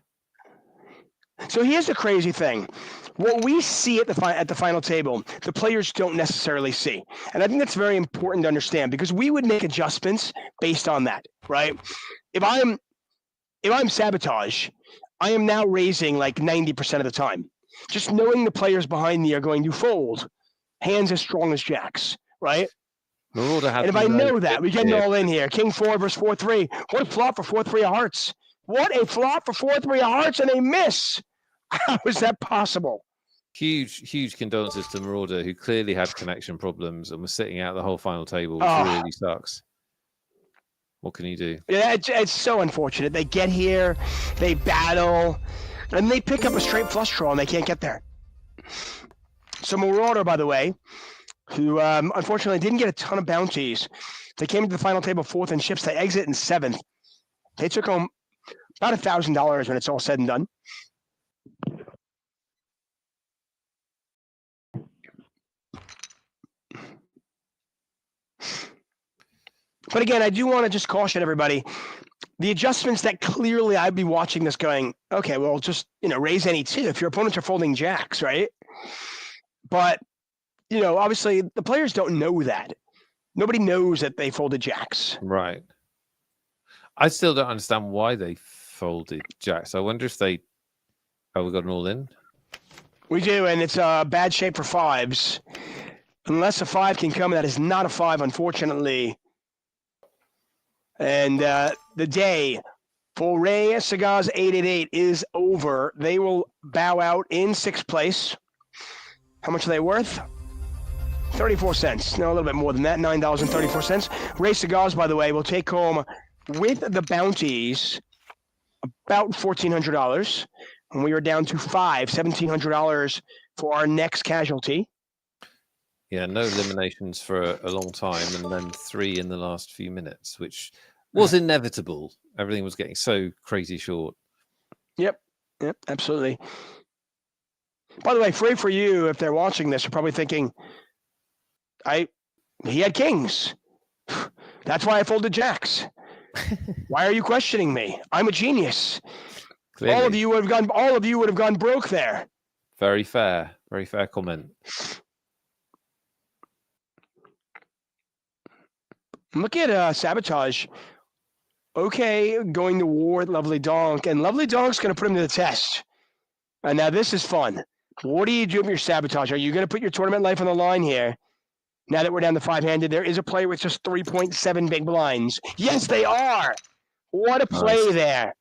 So here's the crazy thing. What we see at the final table, the players don't necessarily see. And I think that's very important to understand, because we would make adjustments based on that, right? If I'm Sabotage, I am now raising like 90% of the time. Just knowing the players behind me are going to fold hands as strong as Jacks, right? And if I know that, we get it all in here. King 4 versus 4-3. What a flop for 4-3 of hearts. What a flop for 4-3 of hearts, and a miss. How is that possible? Huge condolences to Marauder, who clearly had connection problems and was sitting out the whole final table, which really sucks. What can you do? Yeah, it's so unfortunate. They get here, they battle, and they pick up a straight flush draw, and they can't get there. So Marauder, by the way, who unfortunately didn't get a ton of bounties. They came to the final table 4th in chips. They exit in 7th. They took home about $1,000 when it's all said and done. But again, I do want to just caution everybody. The adjustments that clearly I'd be watching this going, okay, well, just, raise any 2 if your opponents are folding Jacks, right? But obviously the players don't know that. Nobody knows that they folded Jacks. Right. I still don't understand why they folded Jacks. I wonder if we got an all-in? We do, and it's bad shape for 5s. Unless a 5 can come, that is not a 5, unfortunately. And the day for Ray Cigars 888 is over. They will bow out in 6th place. How much are they worth? 34 cents. No, a little bit more than that. $9.34. Ray Cigars, by the way, will take home with the bounties about $1,400. And we are down to $1,700 for our next casualty. Yeah, no eliminations for a long time, and then 3 in the last few minutes, which was inevitable. Everything was getting so crazy short. Yep, absolutely. By the way, for you, if they're watching this, you're probably thinking, he had kings. That's why I folded jacks. Why are you questioning me? I'm a genius. Clearly. All of you would have gone broke there. Very fair comment. Look at Sabotage. Okay, going to war with Lovely Donk, and Lovely Donk's going to put him to the test. And now this is fun. What do you do with your Sabotage? Are you going to put your tournament life on the line here? Now that we're down to 5-handed, there is a player with just 3.7 big blinds. Yes, they are. What a play there.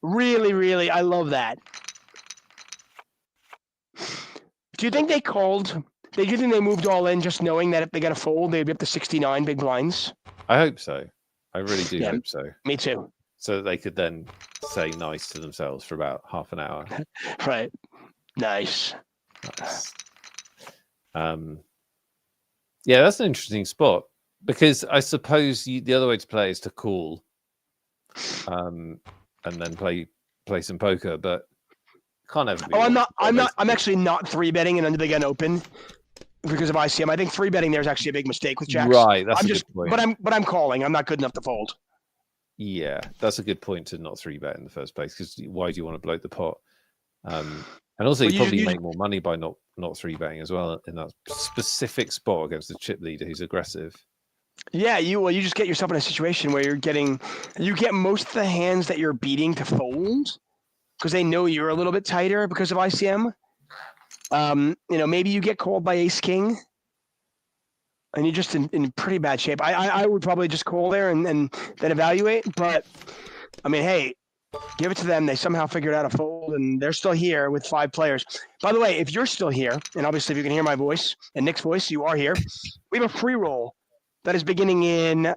Really, really, I love that. Do you think they called? Do you think they moved all in just knowing that if they got a fold, they'd be up to 69 big blinds? I hope so. I really do hope so. Me too. So that they could then say nice to themselves for about half an hour. Right. Nice. Yeah, that's an interesting spot because I suppose the other way to play is to call, and then play some poker, but can't ever be. I'm actually not 3-betting and under the gun open because of ICM. I think 3-betting there is actually a big mistake with jacks. Right, that's good point. But I'm calling. I'm not good enough to fold. Yeah, that's a good point to not 3-bet in the first place because why do you want to bloat the pot? And also, you probably make more money by not 3-betting as well in that specific spot against the chip leader who's aggressive. Yeah, you just get yourself in a situation where you get most of the hands that you're beating to fold because they know you're a little bit tighter because of ICM. Maybe you get called by Ace King, and you're just in pretty bad shape. I would probably just call there and then evaluate. But I mean, hey. Give it to them. They somehow figured out a fold, and they're still here with 5 players. By the way, if you're still here, and obviously if you can hear my voice and Nick's voice, you are here. We have a free roll that is beginning in.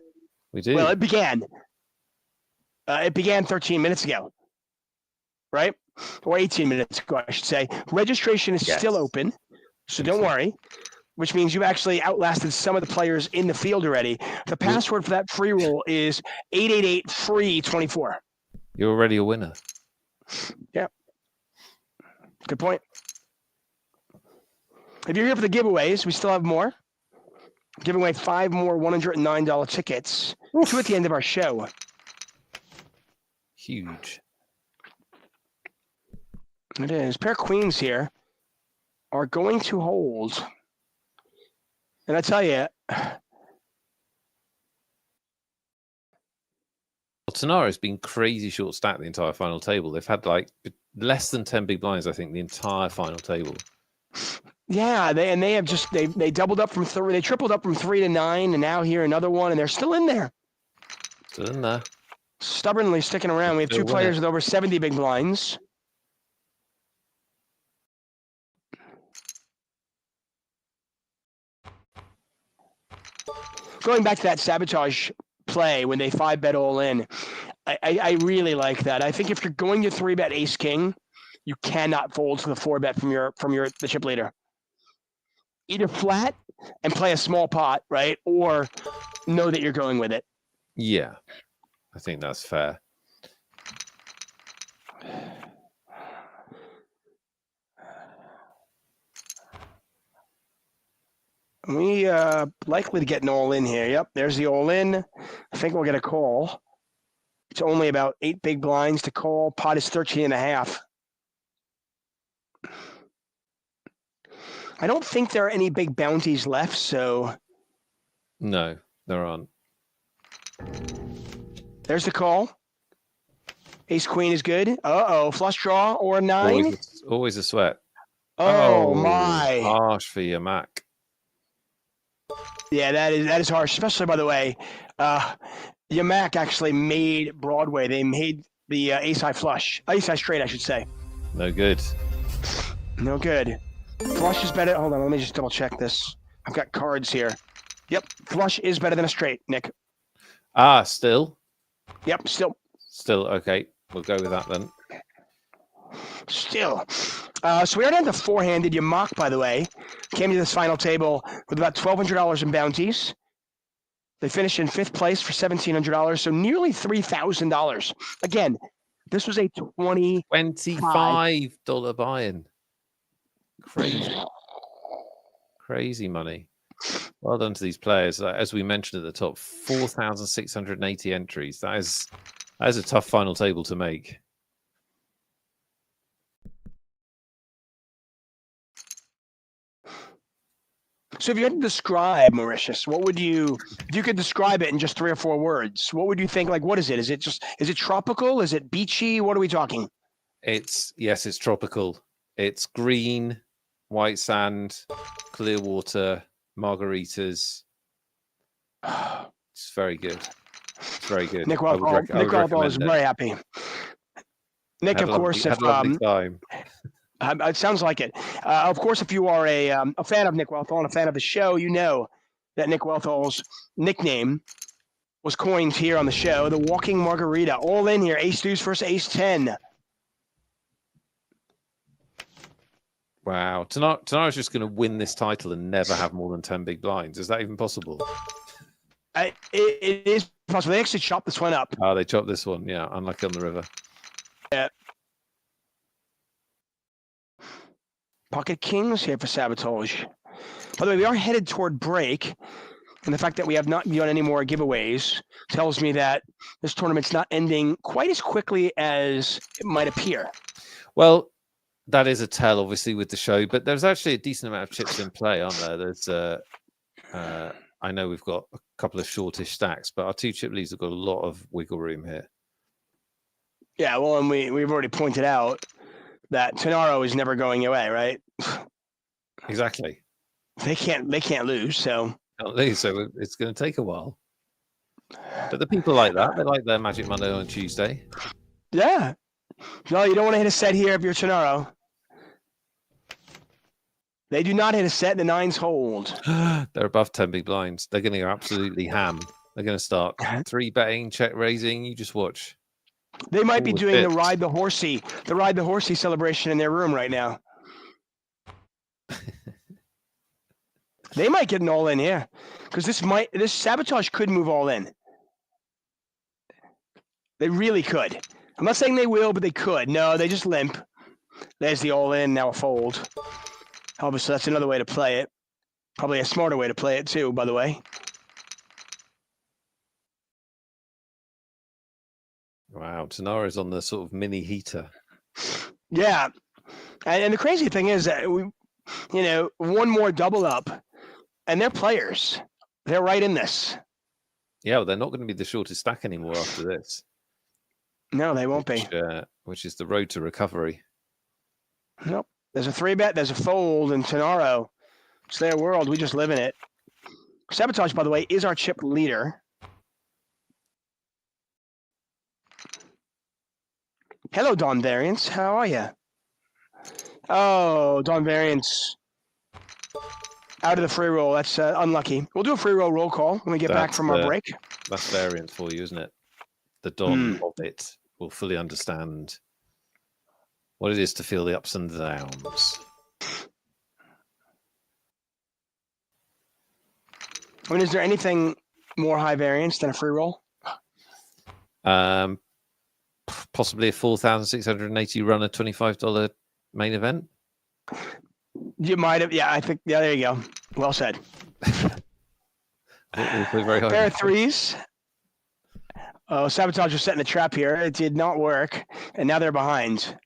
We do. Well, it began. It began 13 minutes ago, right? Or 18 minutes ago, I should say. Registration is still open, so don't worry. Which means you've actually outlasted some of the players in the field already. The password for that free roll is 888-FREE24. You're already a winner. Yeah. Good point. If you're here for the giveaways, we still have more. Giving away 5 more $109 tickets. 2 at the end of our show. Huge. It is. Pair of queens here are going to hold. And I tell you, Tanara's been crazy short stacked the entire final table. They've had like less than 10 big blinds, I think, the entire final table. Yeah, they have just they doubled up from 3, they tripled up from 3 to 9, and now here another one, and they're still in there. Still in there. Stubbornly sticking around. We have 2 players with over 70 big blinds. Going back to that Sabotage play when they 5-bet all in, I really like that. I think if you're going to 3-bet Ace King, you cannot fold to the 4-bet from the chip leader. Either flat and play a small pot, right, or know that you're going with it. Yeah, I think that's fair. We likely to get an all-in here. Yep, there's the all-in. I think we'll get a call. It's only about 8 big blinds to call. Pot is 13.5. I don't think there are any big bounties left, so... No, there aren't. There's the call. Ace-queen is good. Uh-oh, flush draw or 9? Always a sweat. Oh, my. Harsh for your Mac. Yeah, that is harsh, especially, by the way, Yamac actually made Broadway. They made the ace-high flush. Ace-high straight, I should say. No good. No good. Flush is better. Hold on, let me just double-check this. I've got cards here. Yep, flush is better than a straight, Nick. Still? Yep, still. Still, okay. We'll go with that then. Still. So we already had the four-handed. You mock, by the way. Came to this final table with about $1,200 in bounties. They finished in 5th place for $1,700, so nearly $3,000. Again, this was a $25 buy-in. Crazy money. Well done to these players. As we mentioned at the top, 4,680 entries. That is a tough final table to make. So if you had to describe Mauritius, what would you, if you could describe it in just 3 or 4 words, what would you think? Like, what is it? Is it tropical? Is it beachy? What are we talking? It's tropical. It's green, white sand, clear water, margaritas. It's very good. It's very good. Nick Walthall is very happy. Nick, of course, if time. It sounds like it. Of course, if you are a fan of Nick Walthall and a fan of the show, you know that Nick Walthall's nickname was coined here on the show, the Walking Margarita. All in here, ace deuce versus ace 10. Wow. Tonight's just going to win this title and never have more than 10 big blinds. Is that even possible? It is possible. They actually chopped this one up. Oh, they chopped this one. Yeah, unlucky on the river. Yeah. Pocket kings here for Sabotage. By the way, we are headed toward break, and the fact that we have not done any more giveaways tells me that this tournament's not ending quite as quickly as it might appear. Well, that is a tell, obviously, with the show, but there's actually a decent amount of chips in play, aren't there? There's, I know we've got a couple of shortish stacks, but our 2 chip leads have got a lot of wiggle room here. Yeah, well, and we've already pointed out that Tenaro is never going away, right? Exactly. They can't lose, so. Can't lose, so it's going to take a while. But the people like that. They like their Magic Monday on Tuesday. Yeah. No, you don't want to hit a set here if you're Tenaro. They do not hit a set. The 9s hold. They're above 10 big blinds. They're going to go absolutely ham. They're going to start 3-betting, check raising. You just watch. They might be doing the ride the horsey celebration in their room right now. They might get an all in here because this Sabotage could move all in. They really could. I'm not saying they will, but they could. No, they just limp. There's the all in, now a fold. Obviously, that's another way to play it. Probably a smarter way to play it too, by the way. Wow, Tenara's on the sort of mini heater. Yeah, and the crazy thing is that one more double up, and they're players. They're right in this. Yeah, well, they're not going to be the shortest stack anymore after this. No, they won't be. Which is the road to recovery. Nope. There's a 3-bet, there's a fold, and Tenaro. It's their world. We just live in it. Sabotage, by the way, is our chip leader. Hello, Don Variance. How are you? Oh, Don Variance. Out of the free roll. That's unlucky. We'll do a free roll call when we get back from our break. That's Variance for you, isn't it? The Don of it will fully understand what it is to feel the ups and downs. I mean, is there anything more high variance than a free roll? Possibly a 4,680 runner $25 main event. You might have, yeah. I think, yeah. There you go. Well said. Very high. Pair of 3s. Oh, Sabotage was setting a trap here. It did not work, and now they're behind.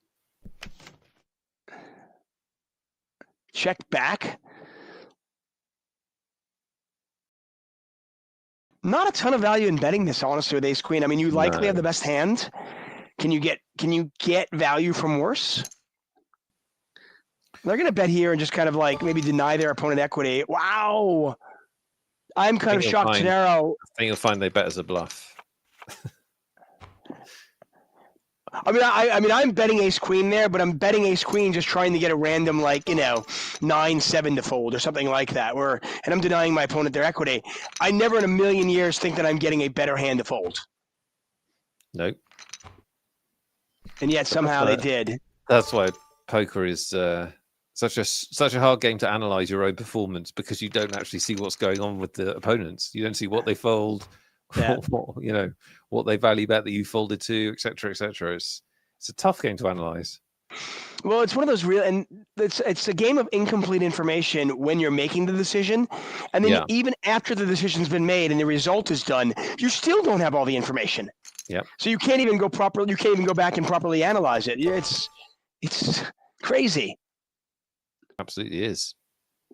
Check back. Not a ton of value in betting this, honestly, with ace queen. I mean, you likely have the best hand. Can you get value from worse? They're going to bet here and just kind of like maybe deny their opponent equity. Wow. I'm kind of shocked, Tenaro. I think you'll find they bet as a bluff. I mean, I'm betting ace queen there, but I'm betting ace queen just trying to get a random 9-7 to fold or something like that. And I'm denying my opponent their equity. I never in a million years think that I'm getting a better hand to fold. Nope. And yet somehow they did. That's why poker is such a hard game to analyze your own performance, because you don't actually see what's going on with the opponents. You don't see what they fold. Yeah. What they value bet that you folded to, etc., etc. It's a tough game to analyze. Well, it's one of those and it's a game of incomplete information when you're making the decision, and then even after the decision's been made and the result is done, you still don't have all the information. Yeah. So you can't even go properly. You can't even go back and properly analyze it. It's crazy. Absolutely is.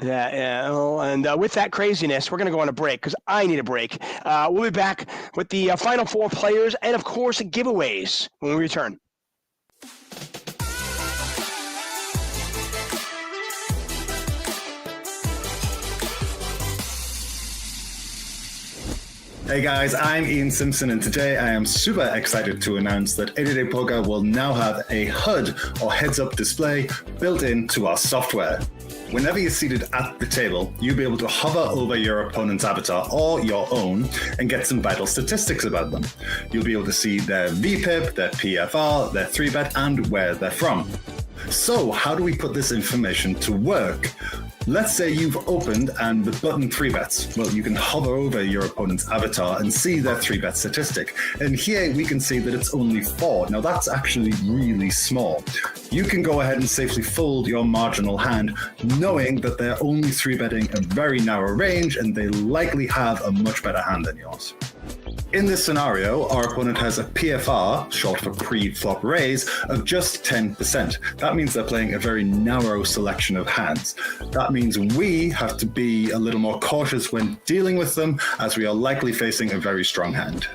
Yeah. Well, and with that craziness, we're going to go on a break because I need a break. We'll be back with the final four players and, of course, giveaways when we return. Hey guys, I'm Ian Simpson, and today I am super excited to announce that 80day Poker will now have a HUD or heads-up display built into our software. Whenever you're seated at the table, you'll be able to hover over your opponent's avatar or your own and get some vital statistics about them. You'll be able to see their VPIP, their PFR, their 3-bet, and where they're from. So how do we put this information to work? Let's say you've opened and the button 3-bets. Well, you can hover over your opponent's avatar and see their 3-bet statistic. And here we can see that it's only 4. Now that's actually really small. You can go ahead and safely fold your marginal hand, knowing that they're only 3-betting a very narrow range and they likely have a much better hand than yours. In this scenario, our opponent has a PFR, short for pre-flop raise, of just 10%. That means they're playing a very narrow selection of hands. That means we have to be a little more cautious when dealing with them, as we are likely facing a very strong hand.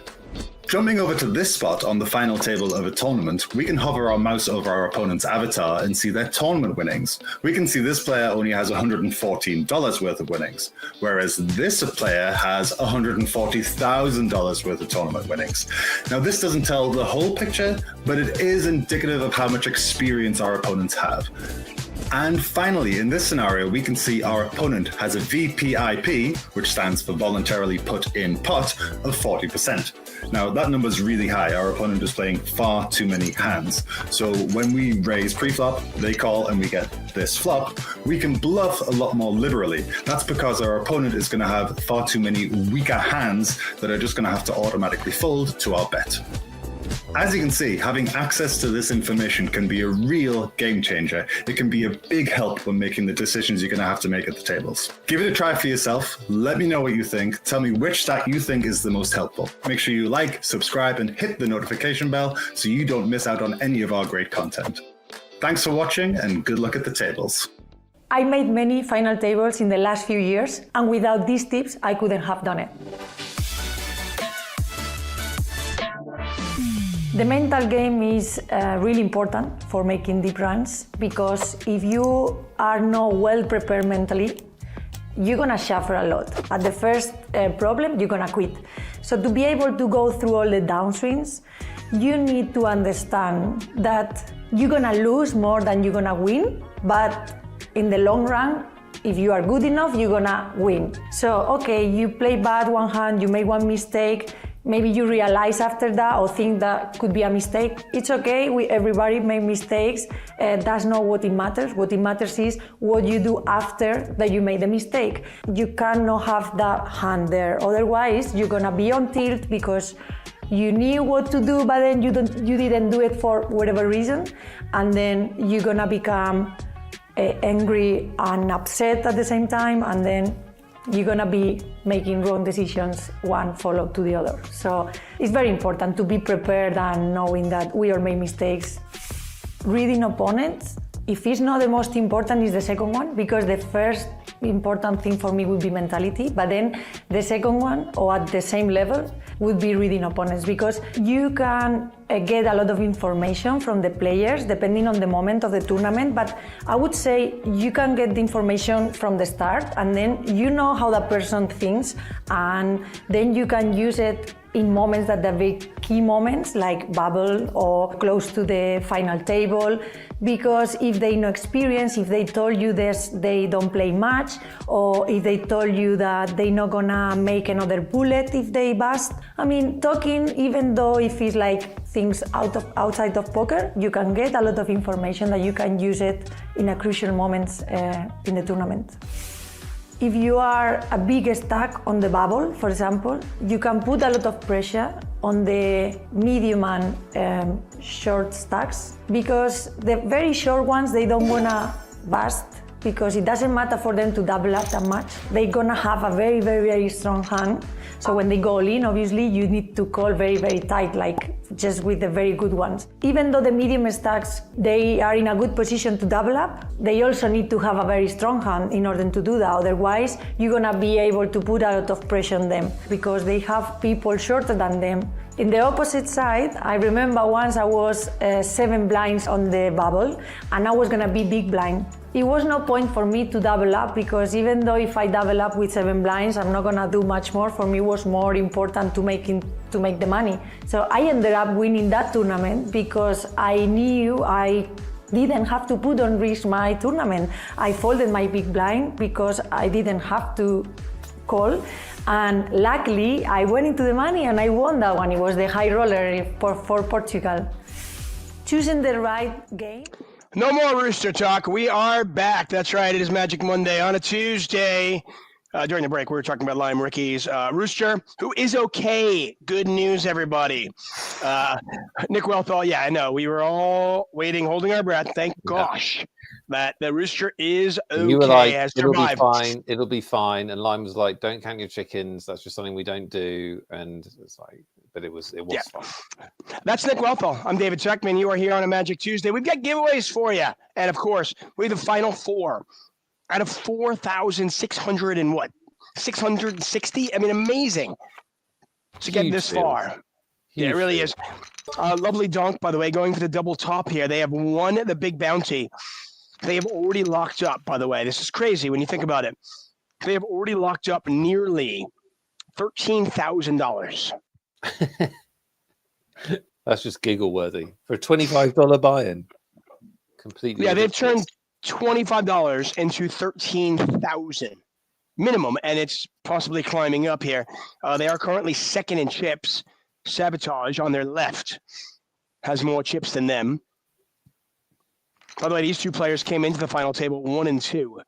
Jumping over to this spot on the final table of a tournament, we can hover our mouse over our opponent's avatar and see their tournament winnings. We can see this player only has $114 worth of winnings, whereas this player has $140,000 worth of tournament winnings. Now, this doesn't tell the whole picture, but it is indicative of how much experience our opponents have. And finally, in this scenario, we can see our opponent has a VPIP, which stands for voluntarily put in pot, of 40%. Now, that number is really high. Our opponent is playing far too many hands. So when we raise pre-flop, they call and we get this flop, we can bluff a lot more liberally. That's because our opponent is going to have far too many weaker hands that are just going to have to automatically fold to our bet. As you can see, having access to this information can be a real game changer. It can be a big help when making the decisions you're going to have to make at the tables. Give it a try for yourself. Let me know what you think. Tell me which stack you think is the most helpful. Make sure you like, subscribe, and hit the notification bell so you don't miss out on any of our great content. Thanks for watching, and good luck at the tables. I made many final tables in the last few years, and without these tips, I couldn't have done it. The mental game is really important for making deep runs, because if you are not well prepared mentally, you're gonna suffer a lot. At the first problem, you're gonna quit. So to be able to go through all the downswings, you need to understand that you're gonna lose more than you're gonna win, but in the long run, if you are good enough, you're gonna win. So, okay, you play bad one hand, you make one mistake, maybe you realize after that or think that could be a mistake. It's okay, everybody make mistakes. That's not what it matters. What it matters is what you do after that you made the mistake. You cannot have that hand there. Otherwise, you're gonna be on tilt because you knew what to do, but then you didn't do it for whatever reason. And then you're gonna become angry and upset at the same time, and then you're gonna be making wrong decisions, one follow to the other. So it's very important to be prepared and knowing that we all make mistakes. Reading opponents, if it's not the most important, is the second one, because the first important thing for me would be mentality, but then the second one, or at the same level, would be reading opponents, because you can get a lot of information from the players depending on the moment of the tournament, but I would say you can get the information from the start, and then you know how that person thinks, and then you can use it in moments that are very key moments, like bubble or close to the final table, because if they no experience, if they told you this, they don't play much, or if they told you that they're not gonna make another bullet if they bust. I mean, talking, even though if it's like things outside of poker, you can get a lot of information that you can use it in a crucial moments in the tournament. If you are a big stack on the bubble, for example, you can put a lot of pressure on the medium and short stacks, because the very short ones, they don't wanna bust, because it doesn't matter for them to double up that much. They're gonna have a very, very, very strong hand. So when they go all in, obviously, you need to call very, very tight, like just with the very good ones. Even though the medium stacks, they are in a good position to double up, they also need to have a very strong hand in order to do that. Otherwise, you're gonna be able to put a lot of pressure on them, because they have people shorter than them. In the opposite side, I remember once I was 7 blinds on the bubble, and I was gonna be big blind. It was no point for me to double up, because even though if I double up with 7 blinds, I'm not gonna do much more. For me, it was more important to make the money. So I ended up winning that tournament because I knew I didn't have to put on risk my tournament. I folded my big blind because I didn't have to call. And luckily, I went into the money and I won that one. It was the high roller for Portugal. Choosing the right game. No more Rooster talk. We are back. That's right. It is Magic Monday on a Tuesday. During the break, we were talking about Lime Ricky's Rooster, who is okay. Good news, everybody. Nick Wealthall, yeah, I know. We were all waiting, holding our breath. Thank gosh that the Rooster is okay. You were like, has it'll be survived. fine. It'll be fine. And Lime was like, don't count your chickens. That's just something we don't do. And it's like, but it was fine. That's Nick Wealthall. I'm David Checkman. You are here on a Magic Tuesday. We've got giveaways for you. And of course, we have the final four out of 4,600 and what? 660? I mean, amazing to get this far. Yeah, it really is. Lovely donk, by the way, going for the double top here. They have won the big bounty. They have already locked up, by the way. This is crazy when you think about it. They have already locked up nearly $13,000. That's just giggle worthy for a $25 buy-in. Completely. Yeah, they've turned $25 into $13,000 minimum, and it's possibly climbing up here. They are currently second in chips. Sabotage on their left has more chips than them. By the way, these two players came into the final table 1 and 2.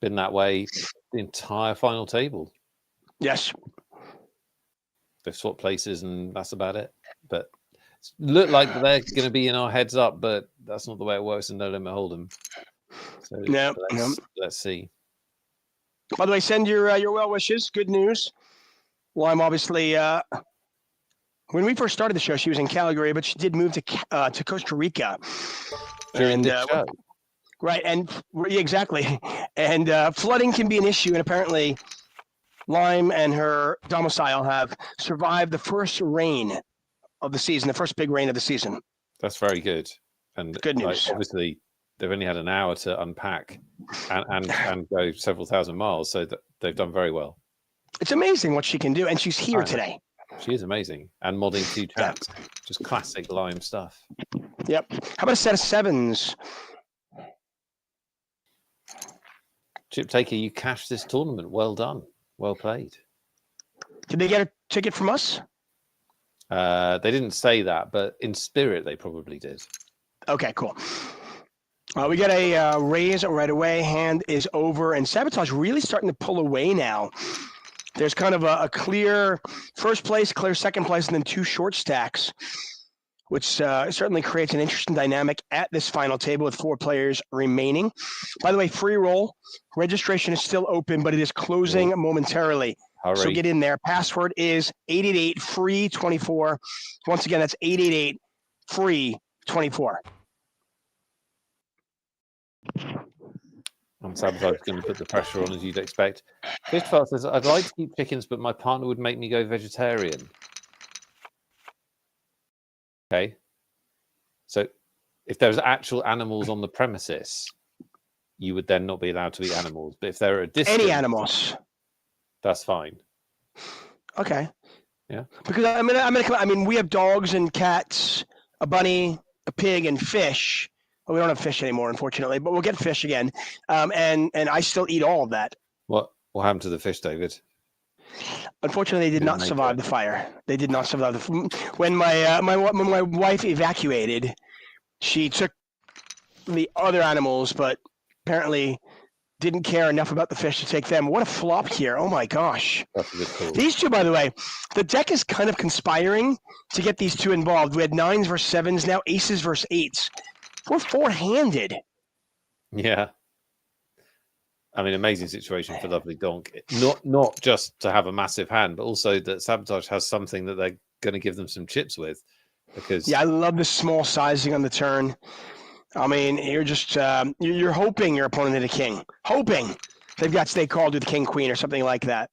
Been that way the entire final table. Yes. They've swapped places, and that's about it. But look like they're going to be in our heads up, but that's not the way it works in No Limit Hold'em. So let's see. By the way, send your well wishes. Good news. Well, I'm obviously when we first started the show, she was in Calgary, but she did move to Costa Rica. During the show. Right, and exactly. And flooding can be an issue, and apparently Lime and her domicile have survived the first rain of the season, the first big rain of the season. That's very good. And good news. Obviously, they've only had an hour to unpack and go several thousand miles, so they've done very well. It's amazing what she can do, and she's here today. She is amazing. And modding 2 chats. Just classic Lime stuff. Yep. How about a set of 7s? Chip Taker, you cashed this tournament. Well done. Well played. Did they get a ticket from us? They didn't say that, but in spirit, they probably did. Okay, cool. We got a raise right away. Hand is over, and Sabotage really starting to pull away now. There's kind of a clear first place, clear second place, and then 2 short stacks, which certainly creates an interesting dynamic at this final table with 4 players remaining. By the way, free roll registration is still open, but it is closing momentarily. Hurry. So get in there. Password is 888-FREE24. Once again, that's 888-FREE24. I'm Sabotage going to put the pressure on, as you'd expect. Christopher says, I'd like to keep chickens, but my partner would make me go vegetarian. Okay. So if there's actual animals on the premises, you would then not be allowed to eat animals. But if there are a distance, any animals, that's fine. Okay. Yeah. Because I mean, we have dogs and cats, a bunny, a pig, and fish. Well, we don't have fish anymore, unfortunately, but we'll get fish again. And I still eat all of that. What happened to the fish, David? Unfortunately, they did not survive the fire. They did not survive when my wife evacuated. She took the other animals, but apparently didn't care enough about the fish to take them. What a flop here! Oh my gosh! That's a good call. These two, by the way, the deck is kind of conspiring to get these two involved. We had 9s versus 7s, now aces versus 8s. We're four-handed. Yeah. I mean, amazing situation for Lovely Donk. Not just to have a massive hand, but also that Sabotage has something that they're going to give them some chips with. Because I love the small sizing on the turn. I mean, you're just you're hoping your opponent hit a king. Hoping they've got stay called with king queen or something like that.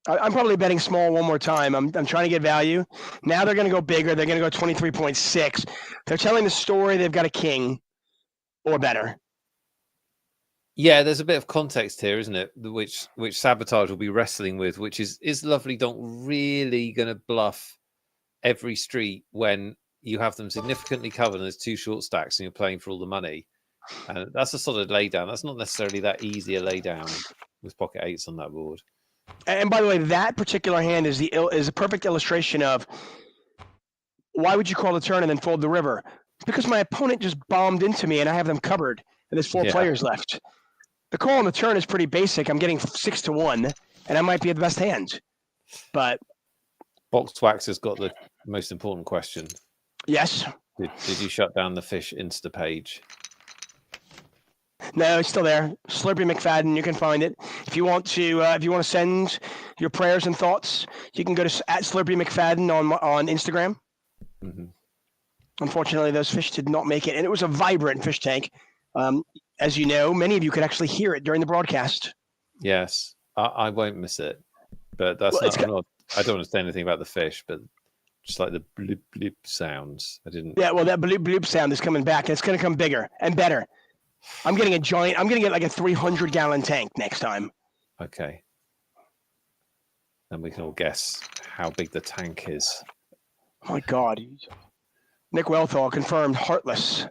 I'm probably betting small one more time. I'm trying to get value. Now they're going to go bigger. They're going to go 23.6. They're telling the story they've got a king or better. Yeah, there's a bit of context here, isn't it? Which Sabotage will be wrestling with, which is Lovely Donk really going to bluff every street when you have them significantly covered and there's two short stacks and you're playing for all the money? And that's a solid laydown. That's not necessarily that easy a laydown with pocket 8s on that board. And by the way, that particular hand is a perfect illustration of why would you call the turn and then fold the river? It's because my opponent just bombed into me and I have them covered and there's 4 players left. The call on the turn is pretty basic. I'm getting 6-1 and I might be at the best hand. But Boxwax has got the most important question. Yes. Did you shut down the fish Insta page? No, it's still there. Slurpee McFadden, you can find it. If you want to send your prayers and thoughts, you can go to @Slurpee McFadden on Instagram. Mm-hmm. Unfortunately, those fish did not make it, and it was a vibrant fish tank. As you know, many of you could actually hear it during the broadcast. Yes, I won't miss it. But that's I don't want to say anything about the fish, but just like the bloop bloop sounds. I didn't. Yeah, well, that bloop bloop sound is coming back, and it's going to come bigger and better. I'm going to get like a 300-gallon tank next time. Okay. And we can all guess how big the tank is. Oh my God. Nick Wellthall confirmed heartless.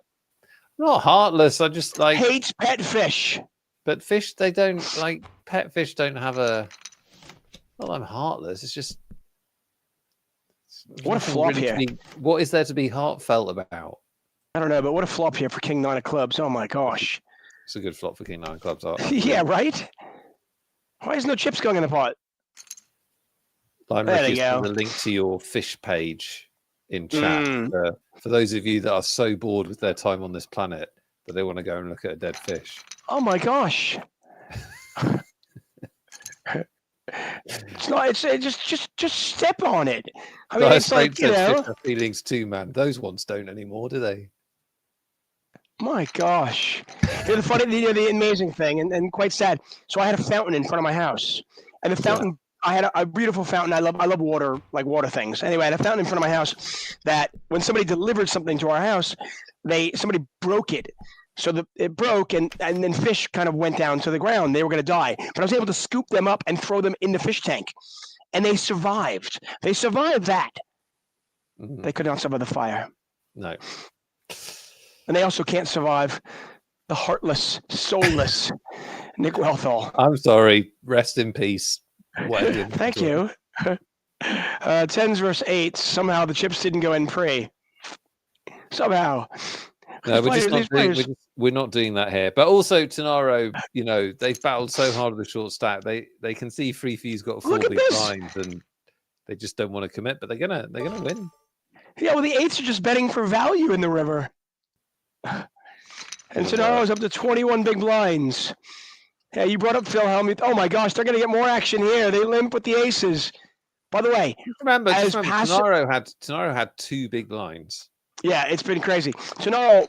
Not heartless. I just like hates pet fish. But fish, they don't like pet fish. Don't have a. Well, I'm heartless. It's just. What a flop here. What is there to be heartfelt about? I don't know, but what a flop here for King 9 of clubs. Oh my gosh. It's a good flop for King 9 of clubs. Yeah, right? Why is no chips going in the pot? There you go. The link to your fish page in chat for those of you that are so bored with their time on this planet that they want to go and look at a dead fish. Oh my gosh. It's not. It's just step on it. I mean, it's like, you know, feelings too, man. Those ones don't anymore, do they? My gosh. The amazing thing, and quite sad. So I had a fountain in front of my house, and the fountain. I had a beautiful fountain. I love water, like water things. Anyway, I had a fountain in front of my house that when somebody delivered something to our house, somebody broke it. So it broke, and then fish kind of went down to the ground. They were going to die. But I was able to scoop them up and throw them in the fish tank. And they survived. They survived that. Mm-hmm. They could not survive the fire. No. And they also can't survive the heartless, soulless Nick Wellthall. I'm sorry. Rest in peace. Thank you. 10s versus 8s. Somehow the chips didn't go in pre. Somehow. No, we're not doing that here. But also, Tenaro, you know, they've battled so hard with the short stack. They can see Freefee's got 4 big blinds, and they just don't want to commit. But they're gonna win. Yeah, well, the 8s are just betting for value in the river, and Tenaro's up to 21 big blinds. Yeah, you brought up Phil Hellmuth. Oh my gosh, they're gonna get more action here. They limp with the aces. By the way, remember Tenaro had 2 big blinds. Yeah, it's been crazy. So no,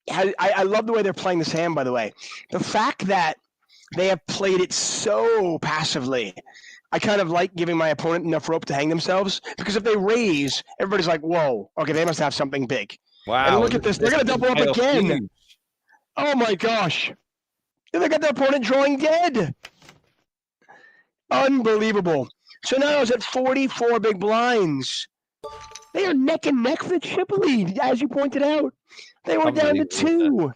I love the way they're playing this hand, by the way. The fact that they have played it so passively, I kind of like giving my opponent enough rope to hang themselves, because if they raise, everybody's like, whoa, okay, they must have something big. Wow. And look at this. They're going to double up again. Huge. Oh, my gosh. They got their opponent drawing dead. Unbelievable. Sonaro's at 44 big blinds. They are neck and neck for the chip lead, as you pointed out. They were down to 2.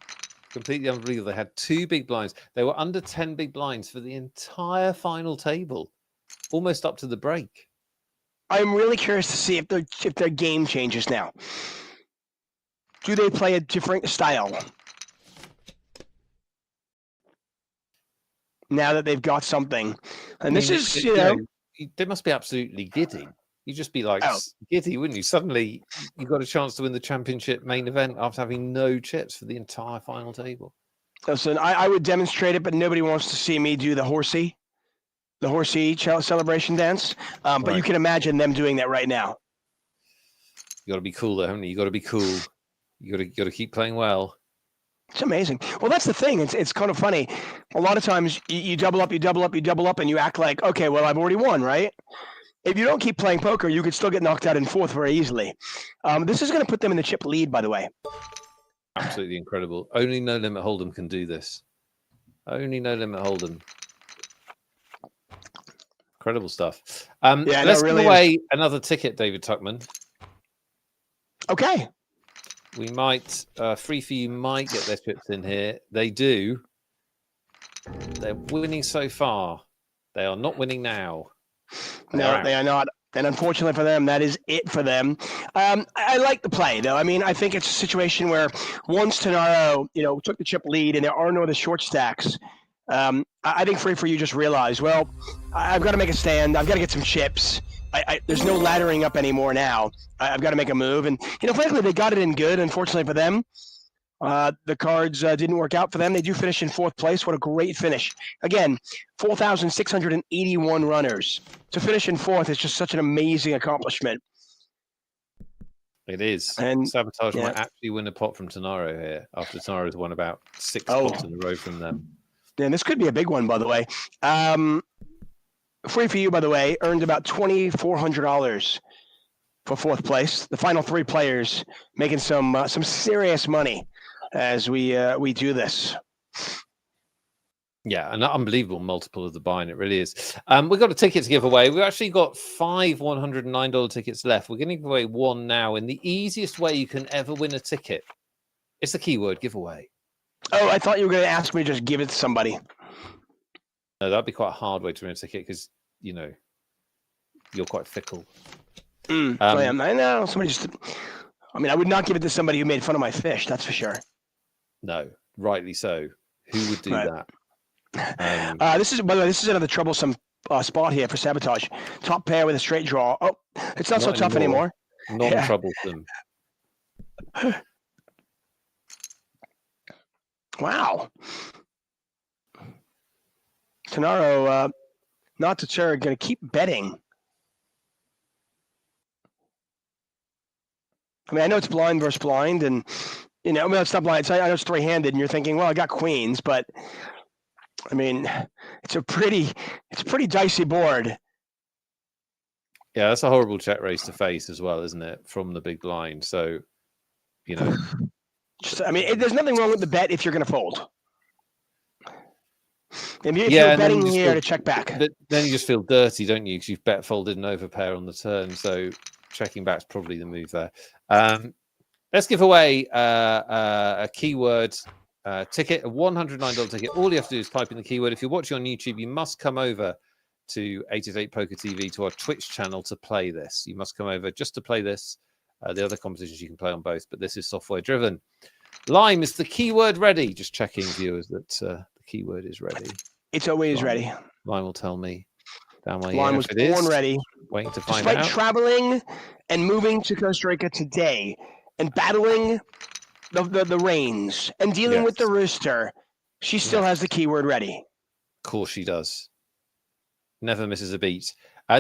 Completely unbelievable. They had 2 big blinds. They were under 10 big blinds for the entire final table, almost up to the break. I'm really curious to see if their game changes now. Do they play a different style now that they've got something? And this is, they must be absolutely giddy. You'd just be like giddy, wouldn't you? Suddenly, you got a chance to win the championship main event after having no chips for the entire final table. Listen, I would demonstrate it, but nobody wants to see me do the horsey celebration dance. But you can imagine them doing that right now. You got to be cool, though, haven't you? You got to be cool. You got to keep playing well. It's amazing. Well, that's the thing. It's kind of funny. A lot of times you double up, and you act like, okay, well, I've already won, right? If you don't keep playing poker, you could still get knocked out in 4th very easily. This is going to put them in the chip lead, by the way. Absolutely incredible. Only No Limit Hold'em can do this. Only No Limit Hold'em. Incredible stuff. Let's give away another ticket, David Tuckman. Okay. We might, Free For You might get their chips in here. They do. They're winning so far. They are not winning now. No, they are not. And unfortunately for them, that is it for them. I like the play, though. I mean, I think it's a situation where once Tenaro, took the chip lead and there are no other short stacks, I think Free For You just realized, well, I've got to make a stand. I've got to get some chips. There's no laddering up anymore now. I've got to make a move. And, frankly, they got it in good. Unfortunately for them, the cards didn't work out for them. They do finish in 4th place. What a great finish. Again, 4,681 runners. To finish in 4th is just such an amazing accomplishment. It is. And Sabotage might actually win a pot from Tenaro here after Tenaro's won about 6 pots in a row from them. And this could be a big one, by the way. Free For You, by the way, earned about $2,400 for 4th place. The final 3 players making some serious money as we do this. Yeah, an unbelievable multiple of the buy-in. It really is. We've got a ticket to give away. We've actually got 5 $109 tickets left. We're going to give away 1 now. And the easiest way you can ever win a ticket is the keyword giveaway. Oh, I thought you were going to ask me to just give it to somebody. No, that'd be quite a hard way to win a ticket because, you're quite fickle. I am. I know. I would not give it to somebody who made fun of my fish, that's for sure. No, rightly so. Who would do that? This is, by the way, this is another troublesome spot here for Sabotage. Top pair with a straight draw. Oh, it's not so tough anymore. Non-troublesome. Wow. Tenaro, not deterred, going to keep betting. I know it's blind versus blind, and it's not blind. I know it's 3-handed, and you're thinking, well, I got queens, but it's a pretty dicey board. Yeah, that's a horrible check raise to face as well, isn't it? From the big blind, so there's nothing wrong with the bet if you're going to fold. If you're betting here to check back. But then you just feel dirty, don't you? Because you've bet folded an overpair on the turn. So checking back's probably the move there. Let's give away a keyword ticket, a $109 ticket. All you have to do is type in the keyword. If you're watching on YouTube, you must come over to 888 Poker TV, to our Twitch channel, to play this. You must come over just to play this. The other competitions you can play on both, but this is software driven. Lime, is the keyword ready? Just checking, viewers, that the keyword is ready. It's always ready. Lime will tell me down my ear. Lime was born ready. Waiting to find out. Despite traveling and moving to Costa Rica today and battling the rains and dealing with the rooster, she still has the keyword ready. Of course she does. Never misses a beat.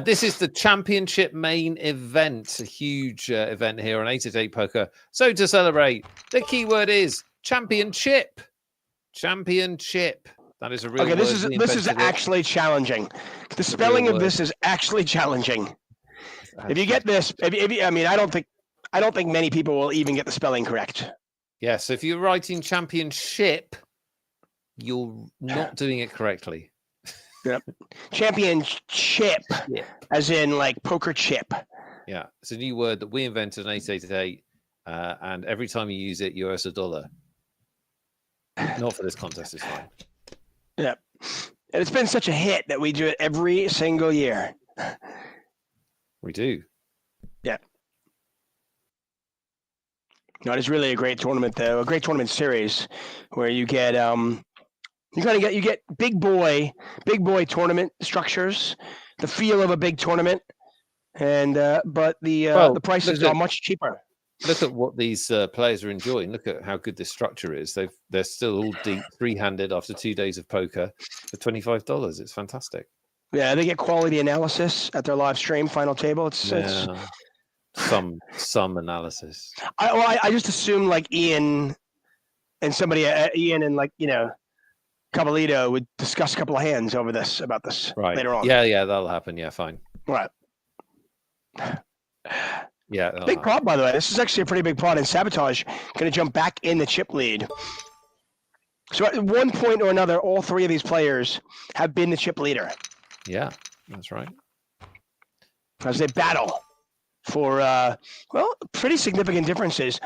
This is the championship main event, a huge event here on 888 Poker. So to celebrate, the keyword is championship. Championship. That is a real word. This is actually challenging. The spelling of this is actually challenging. If you get this, I don't think many people will even get the spelling correct. Yeah, so if you're writing championship, you're not doing it correctly. Yep. Championship, as in like poker chip. Yeah, it's a new word that we invented in 888, and every time you use it, you owe us $1. Not for this contest, it's fine. Yeah. And it's been such a hit that we do it every single year. We do. Yeah. No, it's really a great tournament, though. A great tournament series where you get you get big boy tournament structures, the feel of a big tournament, and but the prices are much cheaper. Look at what these players are enjoying. Look at how good this structure is. They're still all deep, three-handed after 2 days of poker for $25. It's fantastic. Yeah, they get quality analysis at their live stream final table. It's some analysis. I just assume like Ian and somebody Ian and like Cavalito would discuss a couple of hands about this later on. Yeah, that'll happen. Yeah, fine. Right. Yeah. Big pot, by the way. This is actually a pretty big pot, and Sabotage going to jump back in the chip lead. So at one point or another, all three of these players have been the chip leader. Yeah, that's right. As they battle for, pretty significant differences.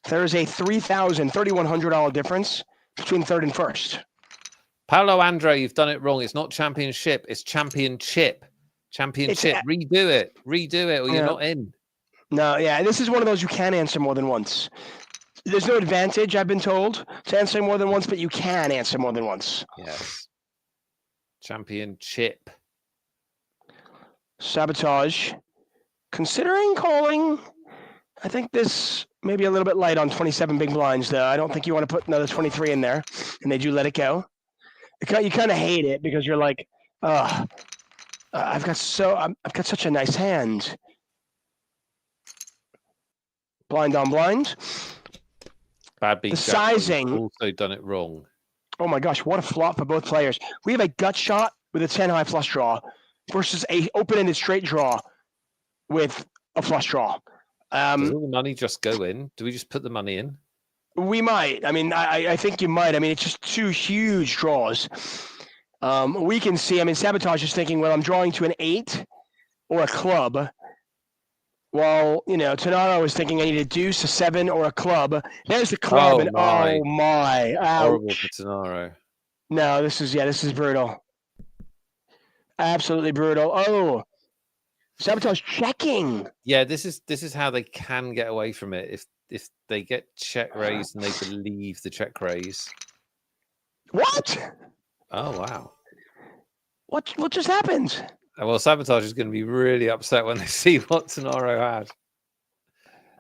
There is a $3,100 difference between third and first. Paolo Andre, you've done it wrong. It's not championship. It's championship. Championship. Redo it, or you're not in. No, yeah, this is one of those you can answer more than once. There's no advantage, I've been told, to answering more than once, but you can answer more than once. Yes. Championship. Sabotage. Considering calling, I think this may be a little bit light on 27 big blinds, though. I don't think you want to put another 23 in there, and they do let it go. You kind of hate it because you're like, I've got such a nice hand. Blind on blind. Bad beat. The sizing. Also done it wrong. Oh my gosh, what a flop for both players. We have a gut shot with a 10 high flush draw versus a open-ended straight draw with a flush draw. Does all the money just go in? Do we just put the money in? We might. I mean, I think you might. I mean, it's just two huge draws. We can see, Sabotage is thinking, well, I'm drawing to an 8 or a club. While, Tonaro is thinking I need a deuce, a 7, or a club. There's the club, oh my. Horrible for Tonaro. No, this is brutal. Absolutely brutal. Oh, Sabotage checking. Yeah, this is how they can get away from it. If they get check raised and they believe the check raise. What? Oh, wow. What just happened? Well, Sabotage is going to be really upset when they see what Tonaro had.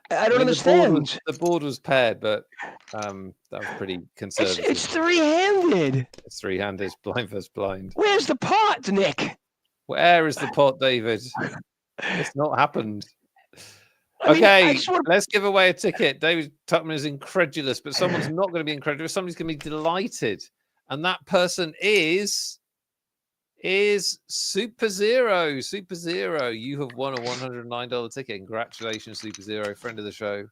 I don't understand. The board was paired, but that was pretty conservative. It's three-handed. It's three-handed, blind versus blind. Where's the pot, Nick? Where is the pot, David? It's not happened. Okay, let's give away a ticket. David Tuckman is incredulous, but someone's not going to be incredulous. Somebody's going to be delighted. And that person is Super Zero. Super Zero, you have won a $109 ticket. Congratulations, Super Zero, friend of the show.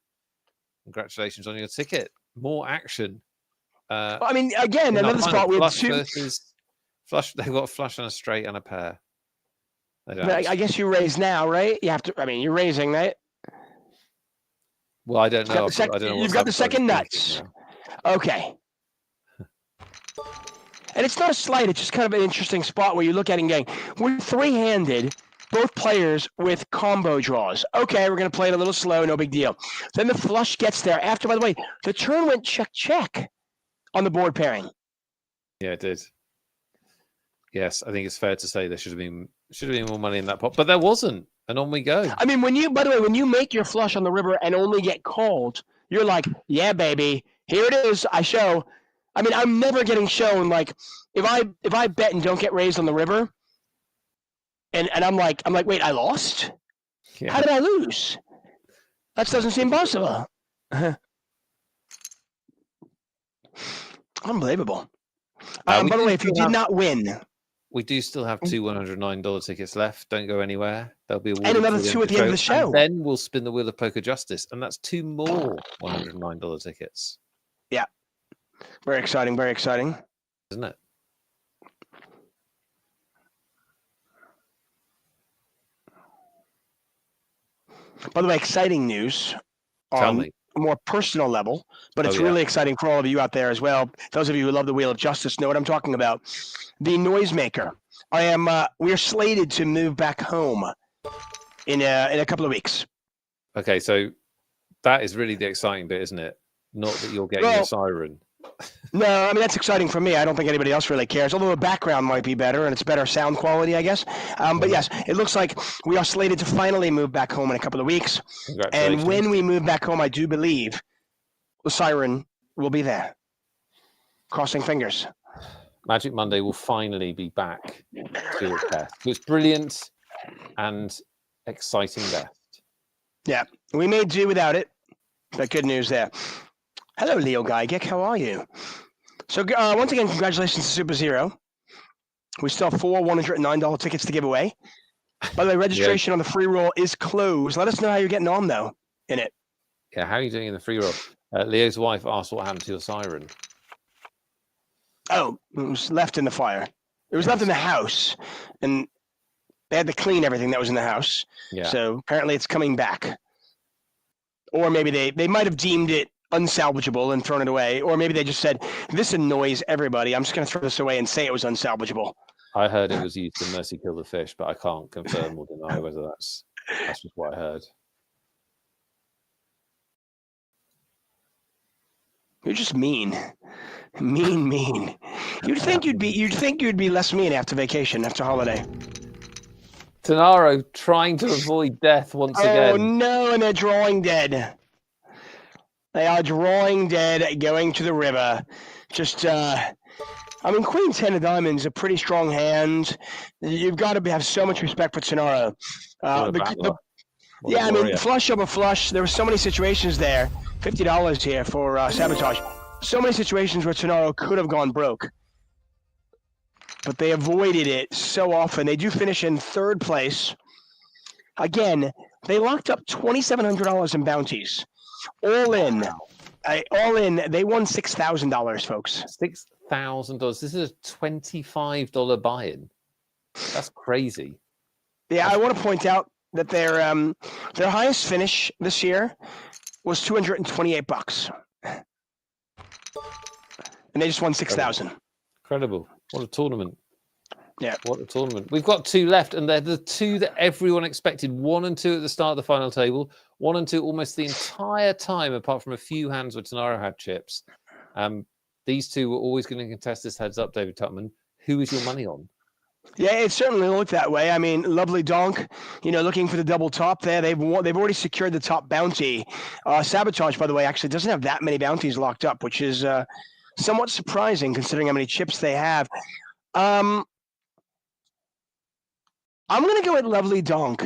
Congratulations on your ticket. More action. Again, another spot with two versus flush. They've got a flush and a straight and a pair. I guess you raise now, right? You have to. You're raising, right? Well, I don't know. You've got the second nuts. Okay. And it's not a slight, it's just kind of an interesting spot where you look at it and going, we're three-handed, both players with combo draws. Okay, we're going to play it a little slow, no big deal. Then the flush gets there. After, by the way, the turn went check on the board pairing. Yeah, it did. Yes, I think it's fair to say there should have been more money in that pot, but there wasn't, and on we go. When you make your flush on the river and only get called, you're like, yeah, baby, here it is, I show. I'm never getting shown, like, if I bet and don't get raised on the river, and I'm like, wait, I lost? Yeah. How did I lose? That doesn't seem possible. Unbelievable. By the way, if you did not win, we do still have two $109 tickets left. Don't go anywhere. There'll be and another two at the end of the show. And then we'll spin the wheel of poker justice, and that's two more $109 tickets. Yeah. Very exciting, isn't it? By the way, exciting news Tell on me. a more personal level, but it's really exciting for all of you out there as well. Those of you who love the Wheel of Justice know what I'm talking about. The Noisemaker. We are slated to move back home in a couple of weeks. Okay, so that is really the exciting bit, isn't it? Not that you're getting a siren. No, I mean, that's exciting for me. I don't think anybody else really cares, although the background might be better and it's better sound quality, I guess. But yes, it looks like we are slated to finally move back home in a couple of weeks. And when we move back home, I do believe the siren will be there. Crossing fingers. Magic Monday will finally be back to its best. It's brilliant and exciting best. Yeah, we may do without it, but good news there. Hello, Leo Geigic. How are you? So once again, congratulations to Super Zero. We still have 4 $109 tickets to give away. By the way, registration on the free roll is closed. Let us know how you're getting on, though, in it. Yeah, how are you doing in the free roll? Leo's wife asked what happened to your siren. Oh, it was left in the fire. It was left in the house, and they had to clean everything that was in the house. Yeah. So apparently it's coming back. Or maybe they might have deemed it unsalvageable and thrown it away. Or maybe they just said, this annoys everybody. I'm just going to throw this away and say it was unsalvageable. I heard it was used to mercy kill the fish, but I can't confirm or deny whether that's just what I heard. You're just mean. Mean. You'd think you'd be less mean after vacation, after holiday. Tanaro trying to avoid death once again. Oh no, and they're drawing dead. They are drawing dead, going to the river. Just, Queen 10 of Diamonds, a pretty strong hand. You've got to have so much respect for Tanaro. Flush over flush. There were so many situations there. $50 here for Sabotage. So many situations where Tanaro could have gone broke. But they avoided it so often. They do finish in 3rd place. Again, they locked up $2,700 in bounties. All in, they won $6,000, folks. $6,000. This is a $25 buy-in. That's crazy. Yeah, I want to point out that their highest finish this year was $228, and they just won $6,000. Incredible! What a tournament! Yeah, what a tournament. We've got 2 left, and they're the 2 that everyone expected. 1 and 2 at the start of the final table. 1 and 2 almost the entire time, apart from a few hands where Tanaro had chips. These 2 were always going to contest this heads up, David Tutman. Who is your money on? Yeah, it certainly looked that way. I mean, Lovely Donk, looking for the double top there. They've already secured the top bounty. Sabotage, by the way, actually doesn't have that many bounties locked up, which is somewhat surprising considering how many chips they have. I'm going to go with Lovely Donk.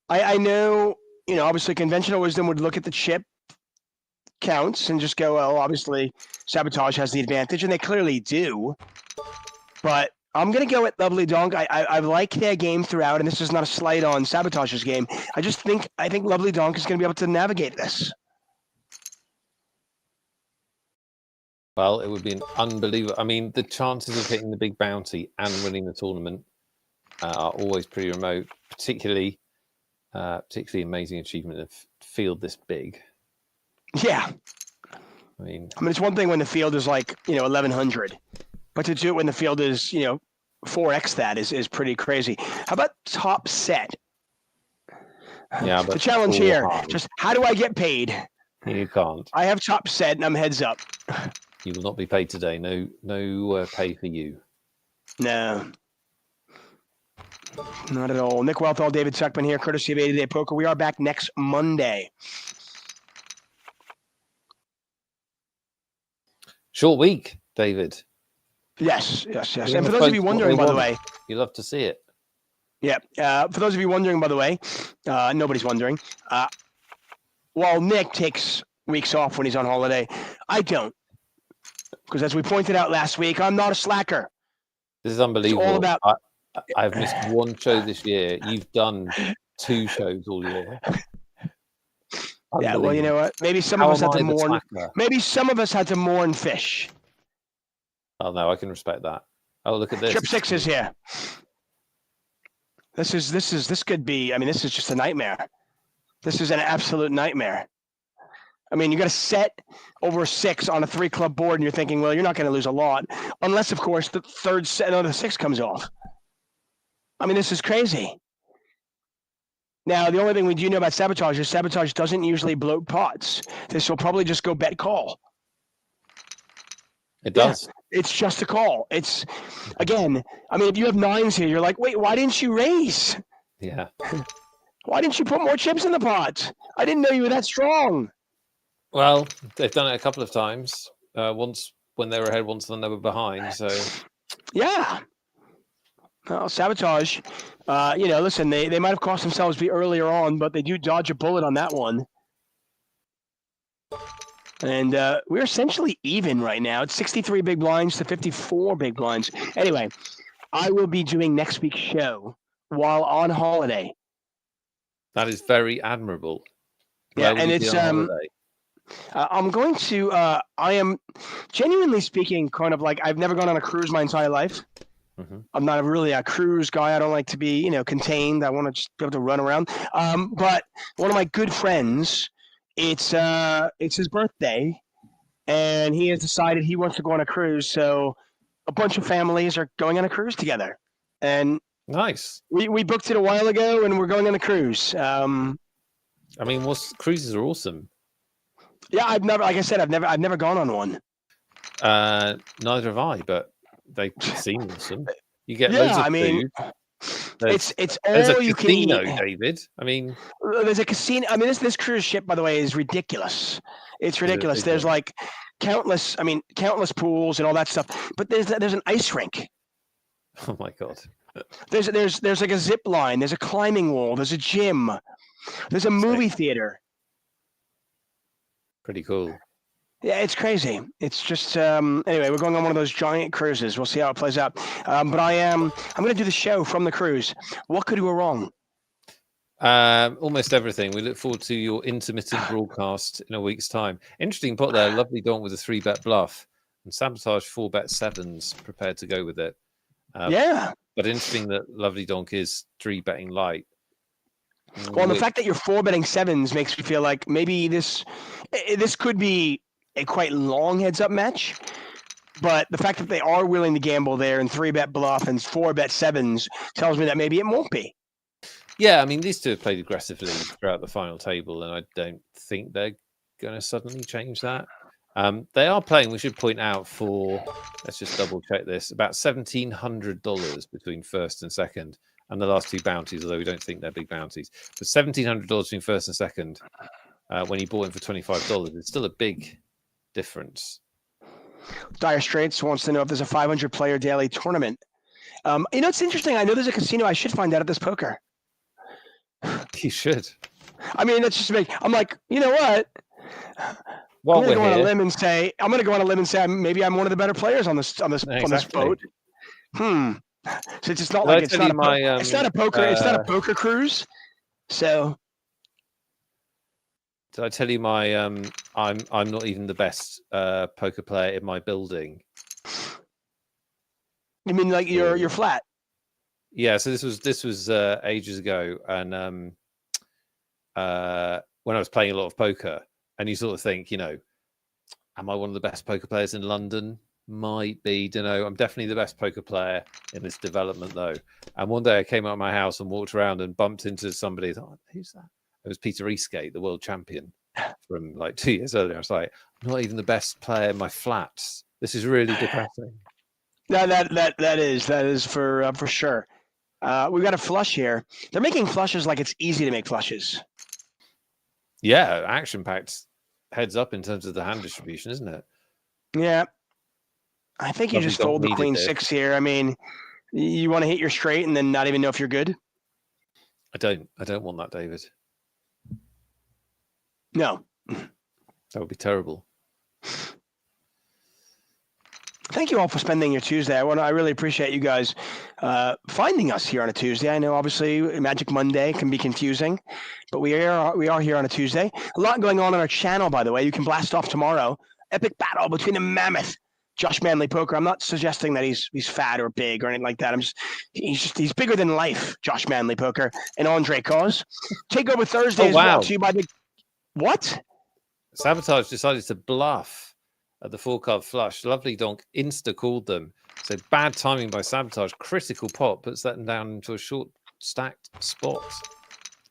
I know, obviously conventional wisdom would look at the chip counts and just go, well, obviously Sabotage has the advantage, and they clearly do. But I'm going to go with Lovely Donk. I like their game throughout, and this is not a slight on Sabotage's game. I think Lovely Donk is going to be able to navigate this. Well, it would be an unbelievable. I mean, the chances of hitting the big bounty and winning the tournament are always pretty remote. Particularly amazing achievement of field this big. Yeah. I mean, it's one thing when the field is like 1,100, but to do it when the field is 4x that is pretty crazy. How about top set? Yeah, but the challenge here, just how do I get paid? You can't. I have top set and I'm heads up. You will not be paid today. No pay for you. No. Not at all. Nick Wealthall, David Tuckman here, courtesy of 80 Day Poker. We are back next Monday. Short week, David. Yes. And for those of you wondering, by the way. You love to see it. Yeah. For those of you wondering, by the way, nobody's wondering. While Nick takes weeks off when he's on holiday, I don't. Because as we pointed out last week, I'm not a slacker. This is unbelievable. It's all about... I've missed 1 show this year. You've done 2 shows all year. Yeah, well, you know what? Maybe some of us had to mourn. Maybe some of us had to mourn fish. Oh no, I can respect that. Oh, look at this. Trip 6 is here. This could be. I mean, this is just a nightmare. This is an absolute nightmare. I mean, you got to set over 6 on a 3-club board, and you're thinking, well, you're not going to lose a lot, unless, of course, the third set, another 6 comes off. I mean, this is crazy. Now, the only thing we do know about Sabotage is Sabotage doesn't usually bloat pots. This will probably just go bet call. It does. Yeah, it's just a call. It's, again, I mean, if you have 9s here, you're like, wait, why didn't you raise? Yeah. Why didn't you put more chips in the pot? I didn't know you were that strong. Well, they've done it a couple of times. Once when they were ahead, once when they were behind. So, yeah. Well, Sabotage, listen, they might have cost themselves be earlier on, but they do dodge a bullet on that one. And we're essentially even right now. It's 63 big blinds to 54 big blinds. Anyway, I will be doing next week's show while on holiday. that is very admirable. Yeah, and it's I'm going to. I am genuinely speaking, kind of like I've never gone on a cruise my entire life. Mm-hmm. I'm not really a cruise guy. I don't like to be, contained. I want to just be able to run around. But one of my good friends, it's his birthday, and he has decided he wants to go on a cruise. So a bunch of families are going on a cruise together, and nice. We booked it a while ago, and we're going on a cruise. I mean, cruises are awesome. Yeah, I've never gone on one. Neither have I, but they seem awesome. You get loads of food. It's there's all a you casino, can eat. David. I mean, there's a casino. I mean, this cruise ship, by the way, is ridiculous. It's ridiculous. There's like countless pools and all that stuff. But there's an ice rink. Oh my god. There's like a zip line. There's a climbing wall. There's a gym. There's a movie theater. Pretty cool. Yeah, it's crazy. It's just anyway, we're going on one of those giant cruises. We'll see how it plays out. But I'm going to do the show from the cruise. What could go wrong? Almost everything. We look forward to your intermittent broadcast in a week's time. Interesting pot there. Lovely Donk with a 3-bet bluff and Sabotage 4-bet 7s prepared to go with it. Yeah. But interesting that Lovely Donk is 3-betting light. Well, the fact that you're 4-betting 7s makes me feel like maybe this could be a quite long heads-up match. But the fact that they are willing to gamble there and 3-bet bluff and 4-bet 7s tells me that maybe it won't be. Yeah, I mean, these two have played aggressively throughout the final table, and I don't think they're going to suddenly change that. They are playing, we should point out, for, let's just double-check this, about $1,700 between first and second. And the last 2 bounties, although we don't think they're big bounties. But $1,700 between first and second, when he bought in for $25, it's still a big difference. Dire Straits wants to know if there's a 500-player daily tournament. It's interesting. I know there's a casino. I should find out at this poker. You should. I mean, that's just me. I'm like, you know what? While I'm going to go here, on a limb and say, maybe I'm one of the better players on this boat. So it's not like it's not a poker cruise. So did I tell you my I'm not even the best poker player in my building? You mean like your flat? Yeah. So this was ages ago, and when I was playing a lot of poker, and you sort of think, am I one of the best poker players in London? Might be, don't know. I'm definitely the best poker player in this development, though. And one day I came out of my house and walked around and bumped into somebody. I thought, who's that? It was Peter Eastgate, the world champion from like 2 years earlier. I was like, I'm not even the best player in my flats. This is really depressing. No, that is for sure. We've got a flush here. They're making flushes like it's easy to make flushes. Yeah, action-packed heads up in terms of the hand distribution, isn't it? Yeah. I think you just fold the queen 6 here. I mean, you want to hit your straight and then not even know if you're good? I don't want that, David. No. That would be terrible. Thank you all for spending your Tuesday. I really appreciate you guys finding us here on a Tuesday. I know obviously Magic Monday can be confusing, but we are here on a Tuesday. A lot going on our channel, by the way. You can blast off tomorrow. Epic battle between the Mammoth Josh Manley Poker. I'm not suggesting that he's fat or big or anything like that. He's bigger than life, Josh Manley Poker. And Andre Cause. Takeover Thursday is brought to you by the what? Sabotage decided to bluff at the 4-card flush. Lovely Donk insta called them. So bad timing by Sabotage. Critical pot puts them down into a short stacked spot.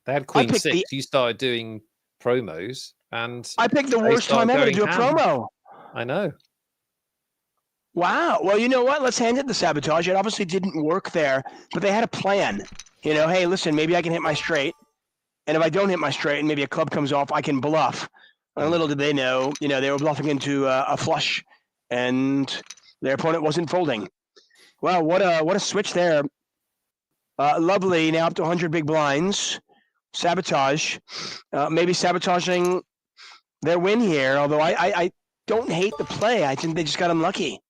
They had Queen 6. You started doing promos, and I picked the worst time ever to do a promo. I know. Wow. Well, you know what? Let's hand it to Sabotage. It obviously didn't work there, but they had a plan. You know, hey, listen, maybe I can hit my straight. And if I don't hit my straight and maybe a club comes off, I can bluff. And little did they know, they were bluffing into a flush, and their opponent wasn't folding. Wow, what a switch there. Lovely, now up to 100 big blinds. Sabotage. Maybe sabotaging their win here, although I don't hate the play. I think they just got unlucky.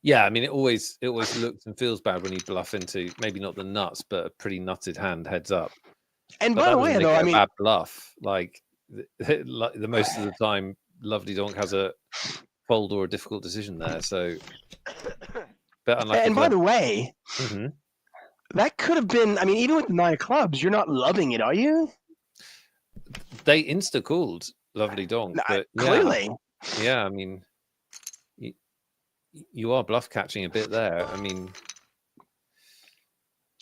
Yeah, I mean, it always looks and feels bad when you bluff into maybe not the nuts, but a pretty nutted hand heads up. And by the way, though, I mean, bad bluff. Like the most of the time, Lovely Donk has a fold or a difficult decision there. So, and by the way, that could have been. I mean, even with the 9 of clubs, you're not loving it, are you? They insta called Lovely Donk, but clearly, yeah. I mean, you are bluff catching a bit there. I mean,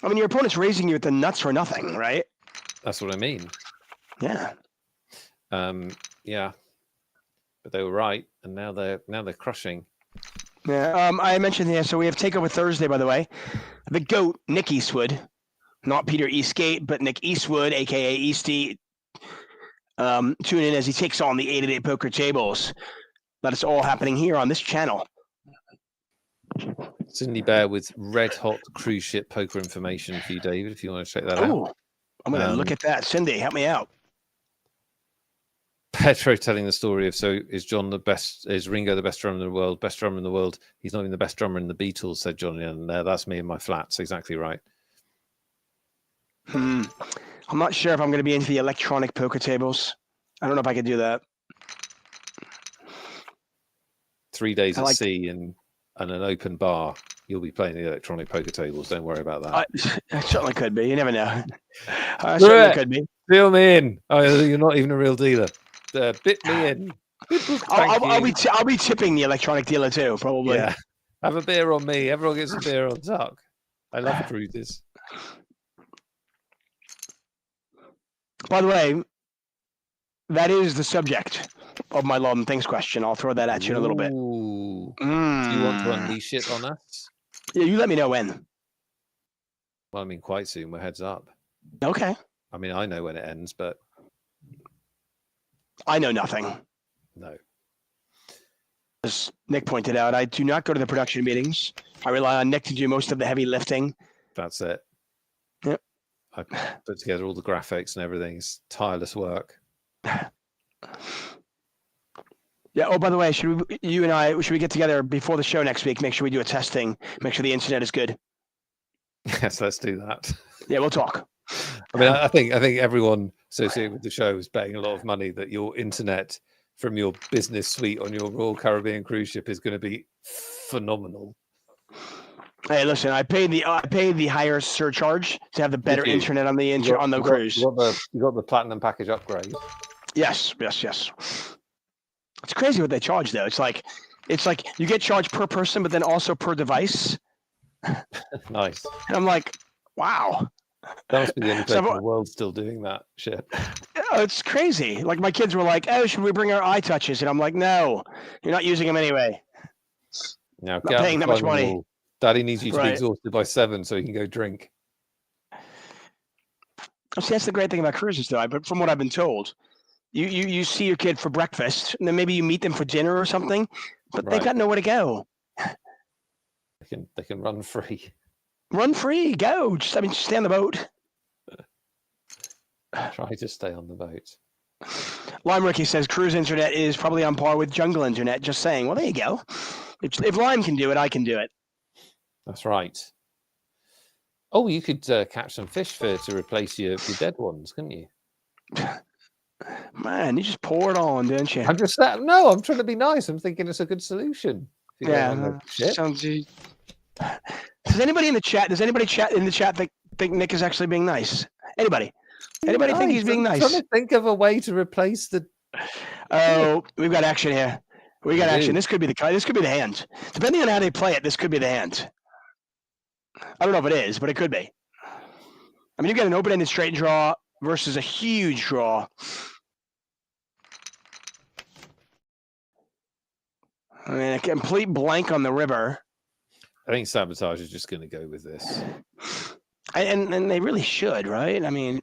your opponent's raising you with the nuts for nothing, right? That's what I mean. Yeah. Yeah. But they were right, and now they're crushing. Yeah. I mentioned here, so we have Takeover Thursday, by the way. The GOAT, Nick Eastwood, not Peter Eastgate, but Nick Eastwood, aka Easty. Tune in as he takes on the 8-8 poker tables. That is all happening here on this channel. Cindy Bear with red hot cruise ship poker information for you, David, if you want to check that out. I'm going to look at that. Cindy, help me out. Petro telling the story of, so is John the best, is Ringo the best drummer in the world? Best drummer in the world. He's not even the best drummer in the Beatles, said John. And that's me in my flats. Exactly right. I'm not sure if I'm going to be into the electronic poker tables. I don't know if I could do that. 3 days at sea and an open bar. You'll be playing the electronic poker tables. Don't worry about that. I certainly could be. You never know. I certainly could be. Fill me in. Oh, you're not even a real dealer. Bit me in. I'll be tipping the electronic dealer too, probably. Yeah. Have a beer on me. Everyone gets a beer on Tuck. I love cruises. By the way, that is the subject of my Law and Things question. I'll throw that at you in a little bit. Do you want to unleash it on us? Yeah, you let me know when. Well, I mean, quite soon. We're heads up. Okay. I mean, I know when it ends, but I know nothing. No. As Nick pointed out, I do not go to the production meetings. I rely on Nick to do most of the heavy lifting. That's it. Yep. I put together all the graphics and everything. It's tireless work. Yeah. Oh, by the way, should we get together before the show next week? Make sure we do a testing. Make sure the internet is good. Yes, let's do that. Yeah, we'll talk. I mean, I think everyone associated with the show is betting a lot of money that your internet from your business suite on your Royal Caribbean cruise ship is going to be phenomenal. Hey, listen, I paid the higher surcharge to have the better internet on the cruise. You got the platinum package upgrade. Yes. It's crazy what they charge though. It's like you get charged per person, but then also per device. Nice. And I'm like, wow. That must be the only place in the world still doing that shit. Yeah, it's crazy. Like my kids were like, "Oh, should we bring our iTouches?" And I'm like, "No, you're not using them anyway. Now, not paying that much money. Daddy needs you to be exhausted by 7 so he can go drink." See, that's the great thing about cruises, though. But from what I've been told, you see your kid for breakfast, and then maybe you meet them for dinner or something, but they've got nowhere to go. They can run free. Run free, go. Just stay on the boat. Try to stay on the boat. Lime Ricky says cruise internet is probably on par with jungle internet. Just saying. Well, there you go. If Lime can do it, I can do it. That's right. Oh, you could catch some fish to replace your dead ones, couldn't you? Man, you just pour it on, don't you? I'm trying to be nice. I'm thinking it's a good solution. Yeah. Sounds. Does anybody in the chat? Does anybody in the chat think Nick is actually being nice? Anybody? Anybody think he's being nice? I'm trying to think of a way to replace the. Oh, we've got action here. We got action. This could be the hand. Depending on how they play it, this could be the hand. I don't know if it is, but it could be. I mean, you got an open-ended straight draw versus a huge draw. I mean, a complete blank on the river. I think Sabotage is just going to go with this. And they really should, right? I mean,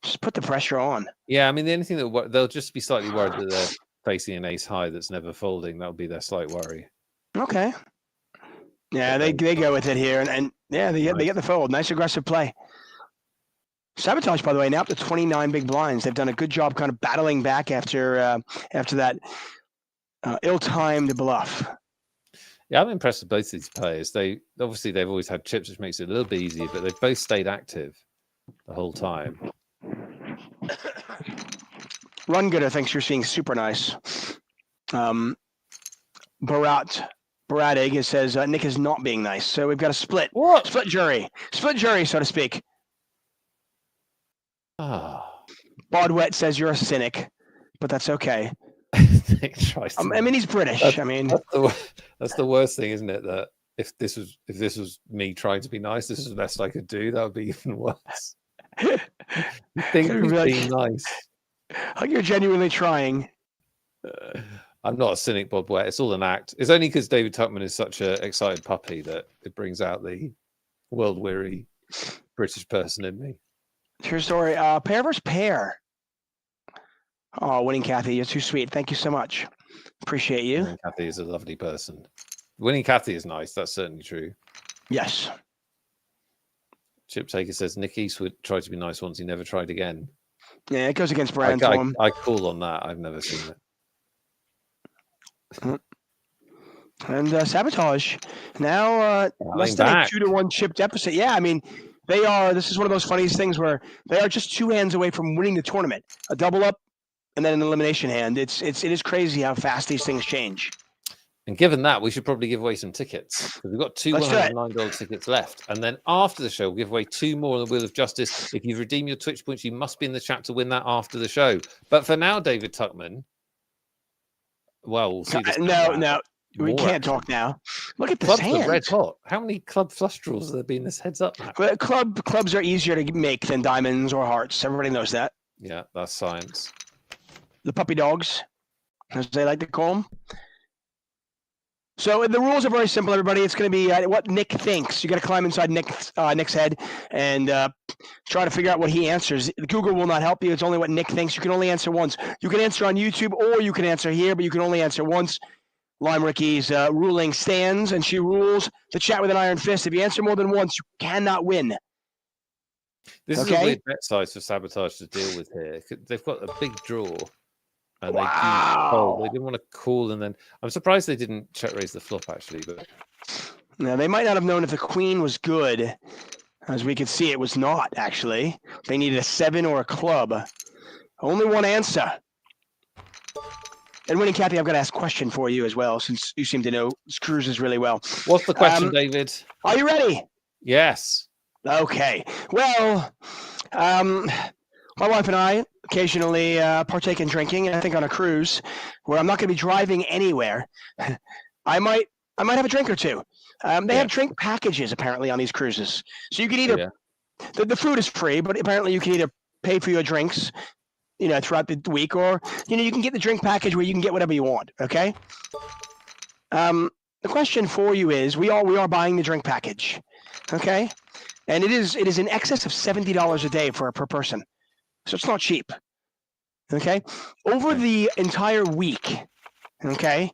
just put the pressure on. Yeah, I mean, the only thing that they'll just be slightly worried that they're facing an ace high that's never folding. That'll be their slight worry. Okay. Yeah, they go with it here, and yeah, they get the fold. Nice aggressive play. Sabotage, by the way, now up to 29 big blinds. They've done a good job kind of battling back after that ill-timed bluff. Yeah, I'm impressed with both these players. They've always had chips, which makes it a little bit easier, but they've both stayed active the whole time. Run Gooder thinks you're seeing super nice. Baradig says Nick is not being nice. So we've got a split jury, so to speak. Bodwet says you're a cynic, but that's okay. I mean, he's British. That's the worst thing, isn't it? That if this was me trying to be nice, this is the best I could do. That would be even worse. You think he's being nice? Like you're genuinely trying. I'm not a cynic, Bob Wett. It's all an act. It's only because David Tuchman is such an excited puppy that it brings out the world-weary British person in me. True story. Pair versus pair. Oh, winning Kathy, you're too sweet. Thank you so much. Appreciate you. Winning Kathy is a lovely person. Winning Kathy is nice. That's certainly true. Yes. Chip Taker says Nick Eastwood tried to be nice once. He never tried again. Yeah, it goes against Brand. I call on that. I've never seen it. And Sabotage now less than a 2-1 chip deficit. Yeah, I mean, they are. This is one of those funniest things where they are just 2 hands away from winning the tournament. A double up and then an elimination hand. It is crazy how fast these things change. And given that, we should probably give away some tickets because we've got 2 $109 tickets left. And then after the show, we'll give away 2 more on the Wheel of Justice. If you've redeemed your Twitch points, you must be in the chat to win that after the show. But for now, David Tuchman, well, we'll see. No, we can't talk now. Look at this hand. Red hot. How many club flush draws have there been this heads up? Well, clubs are easier to make than diamonds or hearts. Everybody knows that. Yeah, that's science. The puppy dogs, as they like to call them. So the rules are very simple, everybody. It's going to be what Nick thinks. You got to climb inside Nick's head and try to figure out what he answers. Google will not help you. It's only what Nick thinks. You can only answer once. You can answer on YouTube or you can answer here, but you can only answer once. Lime Ricky's ruling stands, and she rules the chat with an iron fist. If you answer more than once, you cannot win. This is a weird bet size for Sabotage to deal with here. They've got a big draw. And they didn't want to call, and then I'm surprised they didn't check raise the flop actually. But now they might not have known if the queen was good, as we could see it was not actually. They needed a 7 or a club. Only one answer. And winning Kathy, I've got to ask a question for you as well, since you seem to know cruises really well. What's the question, David? Are you ready? Yes. Okay. Well, my wife and I occasionally partake in drinking, I think on a cruise where I'm not going to be driving anywhere. I might have a drink or two. They have drink packages apparently on these cruises. So you can either, the food is free, but apparently you can either pay for your drinks, throughout the week, or, you can get the drink package where you can get whatever you want. Okay. The question for you is, we are buying the drink package. Okay. And it is in excess of $70 a day per person. So it's not cheap, okay? Over the entire week, okay?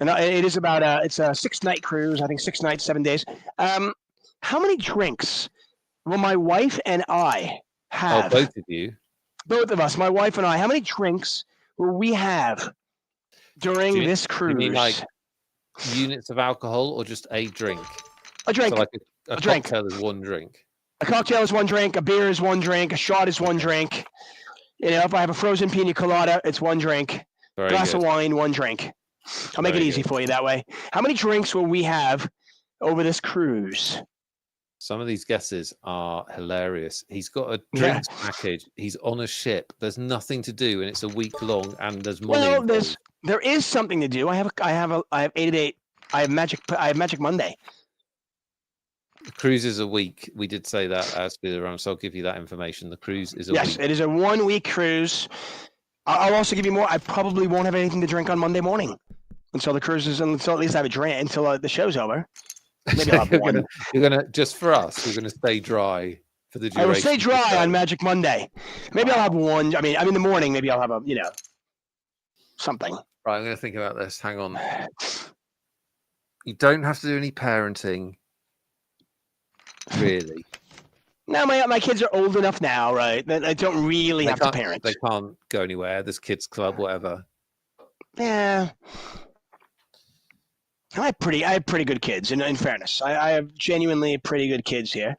And it is about it's a 6-night cruise, I think 6 nights, 7 days. How many drinks will my wife and I have? Oh, both of you? Both of us, my wife and I. How many drinks will we have during this cruise? You mean like units of alcohol or just a drink? A drink. So like a drink. Cocktail is 1 drink. A cocktail is 1 drink, a beer is 1 drink, a shot is 1 drink. If I have a frozen pina colada, it's 1 drink. Glass of wine, 1 drink. I'll make it Very easy good. for you that way. How many drinks will we have over this cruise? Some of these guesses are hilarious. He's got a Yeah. drinks package. He's on a ship. There's nothing to do, and it's a week long, and there's money. Well, involved. there is something to do. I have 8 I have Magic Monday. The cruise is a week. We did say that as around, so I'll give you that information. The cruise is a Yes, week. it is a 1 week cruise. I'll also give you more. I probably won't have anything to drink on Monday morning until the cruise is until at least I have a drink until the show's over. Maybe I'll have one. You're gonna just for us. You're gonna stay dry for the duration. I will stay dry on Magic Monday. Maybe I'll have one. I mean, in the morning. Maybe I'll have something. Right, I'm gonna think about this. Hang on. You don't have to do any parenting, really. No, my kids are old enough now, right? That I don't really have to parent. They can't go anywhere. There's kids club, whatever. Yeah. I have pretty good kids. In fairness, I have genuinely pretty good kids here.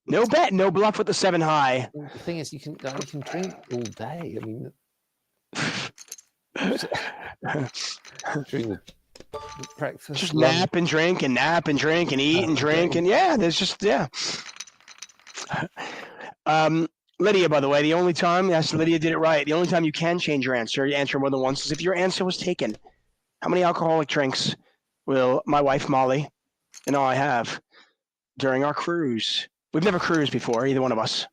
No bet, no bluff with the 7 high. The thing is, you can drink all day. I mean, drink breakfast, just lunch. nap and drink and eat and drink and there's just Lydia, by the way, the only time, yes, Lydia did it right. The only time you can change your answer more than once is if your answer was taken. How many alcoholic drinks will my wife, Molly, and I have during our cruise? We've never cruised before, either one of us.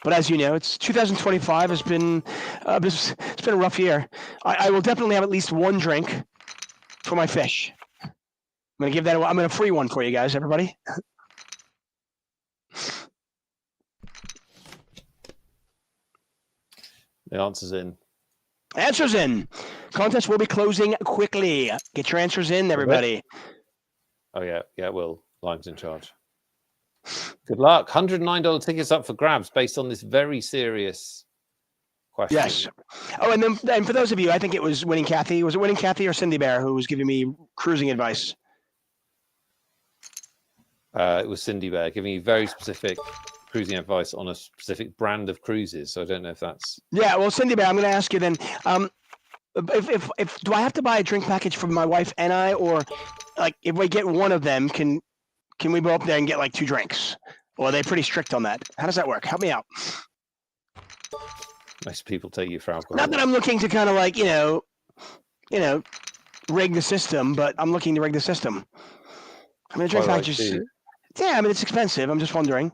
But as you know, it's 2025 has been it's been a rough year. I will definitely have at least one drink for my fish. I'm gonna free one for you guys, everybody. The answer's in. Answers in. Contest will be closing quickly. Get your answers in, everybody. Oh yeah, Will. Lime's in charge. Good luck. $109 tickets up for grabs based on this very serious question. Yes. Oh, and for those of you, I think it was Winning Kathy. Was it Winning Kathy or Cindy Bear who was giving me cruising advice? It was Cindy Bear giving you very specific cruising advice on a specific brand of cruises. So I don't know if that's. Yeah, well, Cindy Bear, I'm going to ask you then. If do I have to buy a drink package for my wife and I, or like if we get one of them, can we go up there and get like 2 drinks? Or are they pretty strict on that? How does that work? Help me out. Most people take you for alcohol. Not that I'm looking to kind of like rig the system, but I'm looking to rig the system. I mean, drink packages. Yeah, I mean it's expensive. I'm just wondering.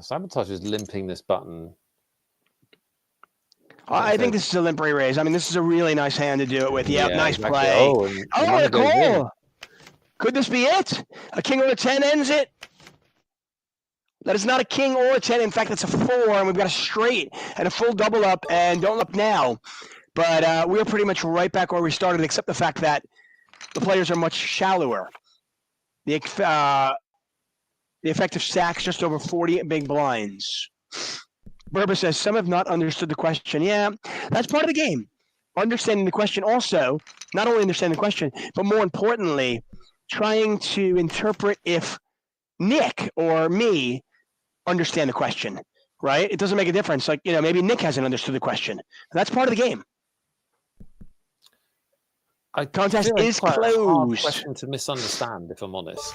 Sabotage is limping this button. I think this is a limpery raise. I mean, this is a really nice hand to do it with. Yeah, nice exactly. play. Oh, cool. Could this be it? A king or a 10 ends it. That is not a king or a 10. In fact, it's a 4, and we've got a straight and a full double up, and don't look now. But we're pretty much right back where we started, except the fact that the players are much shallower. The effective stack's just over 40 big blinds. Berber says, some have not understood the question. Yeah, that's part of the game. Understanding the question also, not only understanding the question, but more importantly, trying to interpret if Nick or me understand the question, right? It doesn't make a difference. Like, maybe Nick hasn't understood the question. That's part of the game. Contest is closed. A hard question to misunderstand, if I'm honest.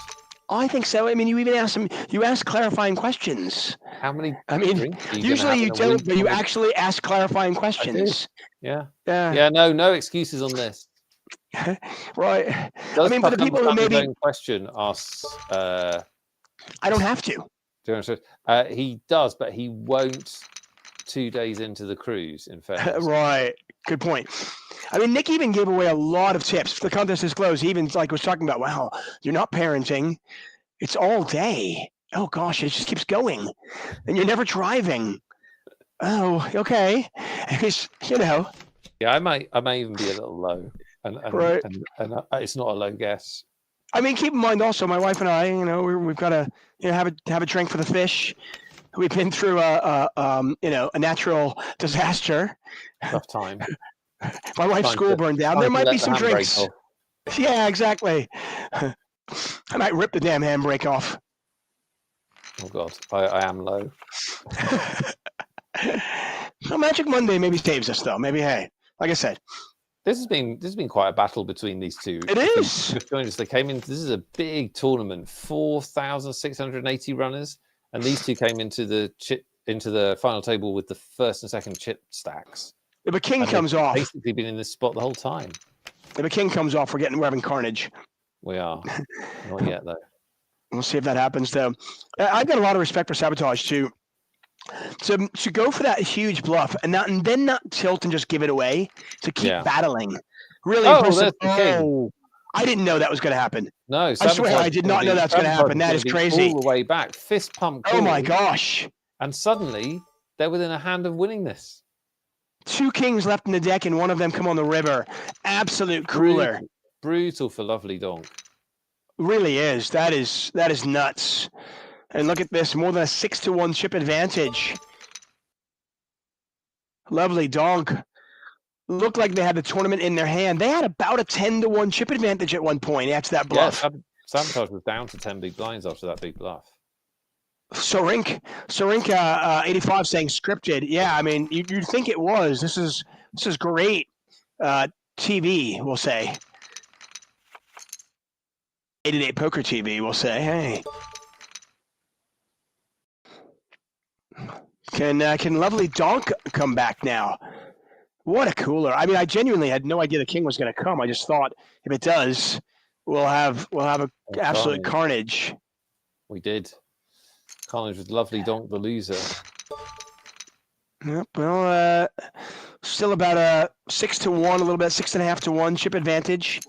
I think so. I mean, you even ask clarifying questions. How many? I mean, usually you don't, but you actually ask clarifying questions. Yeah. No excuses on this. Right. I mean, for the people who maybe question asks. I don't have to. He does, but he won't. 2 days into the cruise, in fact. Right. Good point. I mean, Nick even gave away a lot of tips. The contest is closed. He even was talking about, wow, you're not parenting. It's all day. Oh gosh, it just keeps going, and you're never driving. Oh, okay. Yeah, I may even be a little low, and right. And it's not a low guess. I mean, keep in mind also, my wife and I, we've got to have a drink for the fish. We've been through a natural disaster. Tough time. My wife's school burned down. There might be some drinks. Yeah, exactly. I might rip the damn handbrake off. Oh God, I am low. No, Magic Monday maybe saves us though. Maybe, hey, like I said, This has been quite a battle between these two. It is. Just joined us. They came in. This is a big tournament, 4,680 runners, and these two came into the final table with the first and second chip stacks. if a king comes off, basically been in this spot the whole time. If a king comes off, we're having carnage. We are not yet though. We'll see if that happens though. I've got a lot of respect for Sabotage too. To go for that huge bluff and then not tilt and just give it away, to keep battling. Really impressive. Oh, I didn't know that was going to happen. No, I swear I did not know that's going to happen. That is crazy. All the way back, fist pump. Oh my gosh! And suddenly they're within a hand of winning this. 2 kings left in the deck, and one of them come on the river. Absolute cooler. Brutal for Lovely Donk. Really is. That is nuts. And look at this, more than a 6-1 chip advantage. Lovely Donk. Looked like they had the tournament in their hand. They had about a 10-1 chip advantage at one point after that bluff. Yeah, Sabotage was down to 10 big blinds after that big bluff. Sorink 85 saying scripted. Yeah, I mean, you'd think it was. This is great TV, we'll say. 88 Poker TV, we'll say. Hey. Can Lovely Donk come back now? What a cooler! I mean, I genuinely had no idea the king was going to come. I just thought if it does, we'll have a absolute carnage. We did. Carnage with Lovely Donk, the loser. Yep. Well, still about a 6-1, a little bit 6.5-1 chip advantage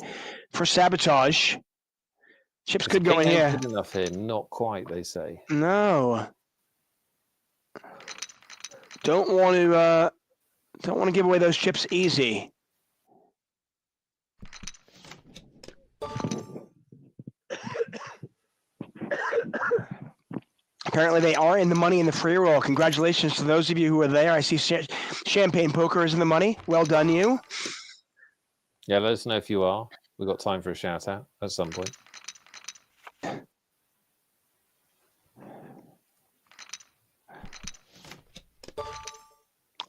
for Sabotage. Chips could go in here. Good enough here, not quite. They say. No. Don't want to give away those chips easy. Apparently, they are in the money in the free roll. Congratulations to those of you who are there. I see Champagne Poker is in the money. Well done, you. Yeah, let us know if you are. We've got time for a shout out at some point.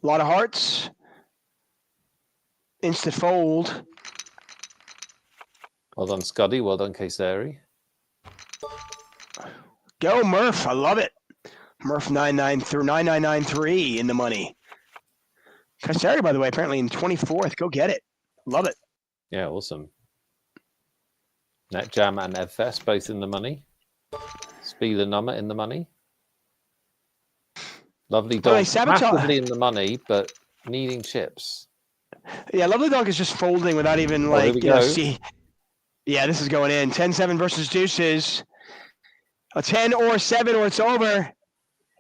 A lot of hearts. Instant fold. Well done, Scuddy. Well done, Kayseri. Go, Murph. I love it. Murph 9993 in the money. Kayseri, by the way, apparently in 24th. Go get it. Love it. Yeah, awesome. NetJam and Evfest both in the money. Spieler Nummer in the money. Lovely Donk, massively in the money, but needing chips. Yeah, Lovely Donk is just folding without even see. Yeah, this is going in. 10-7 versus deuces. A 10 or 7 or it's over.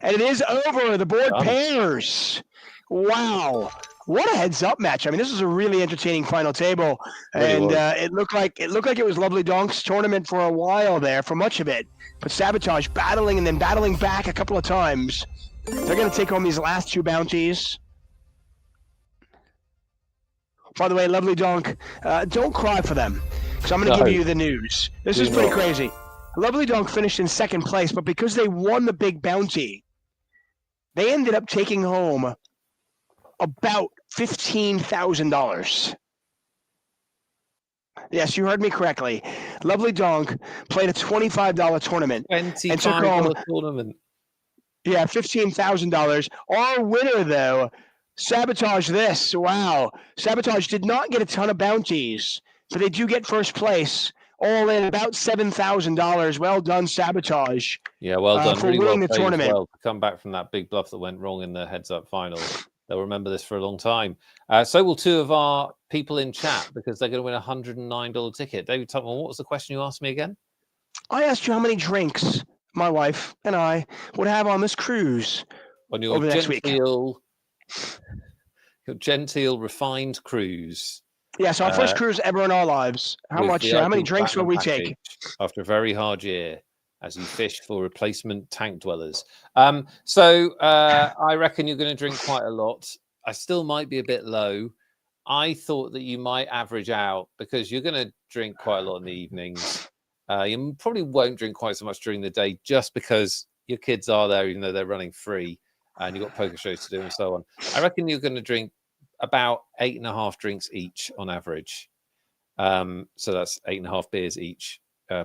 And it is over. The board pairs. Wow. What a heads-up match. I mean, this is a really entertaining final table. And it looked like it was Lovely Donk's tournament for a while there, for much of it. But Sabotage battling and then battling back a couple of times. They're going to take home these last 2 bounties. By the way, Lovely Donk, don't cry for them, because I'm going to give you the news. This is pretty crazy. Lovely Donk finished in 2nd place, but because they won the big bounty, they ended up taking home about $15,000. Yes, you heard me correctly. Lovely Donk played a $25 tournament. $25 tournament. Yeah, $15,000. Our winner, though, Sabotage this. Wow. Sabotage did not get a ton of bounties, but they do get first place. All in about $7,000. Well done, Sabotage. Yeah, well done. For really winning well the tournament. Well, to come back from that big bluff that went wrong in the heads-up final. They'll remember this for a long time. So will 2 of our people in chat, because they're going to win a $109 ticket. David Tupman, what was the question you asked me again? I asked you how many drinks my wife and I would have on this cruise on your over the next week. Your genteel, refined cruise. Yeah, so our first cruise ever in our lives. How many drinks will we take? After a very hard year, as you fish for replacement tank dwellers. So I reckon you're going to drink quite a lot. I still might be a bit low. I thought that you might average out, because you're going to drink quite a lot in the evenings. You probably won't drink quite so much during the day, just because your kids are there, even though they're running free, and you've got poker shows to do and so on. I reckon you're going to drink about 8.5 drinks each on average. So that's 8.5 beers each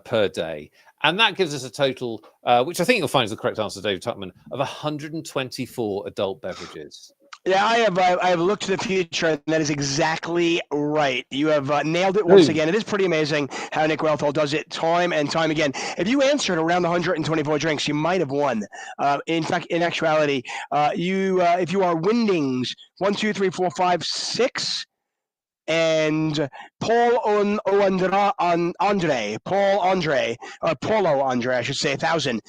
per day. And that gives us a total, which I think you'll find is the correct answer, David Tuckman, of 124 adult beverages. Yeah, I have looked to the future, and that is exactly right. You have nailed it once again. It is pretty amazing how Nick Wealthall does it time and time again. If you answered around 124 drinks, you might have won. In fact, in actuality, if you are Windings 1, 2, 3, 4, 5, 6, and Polo Andre, I should say, 1,000,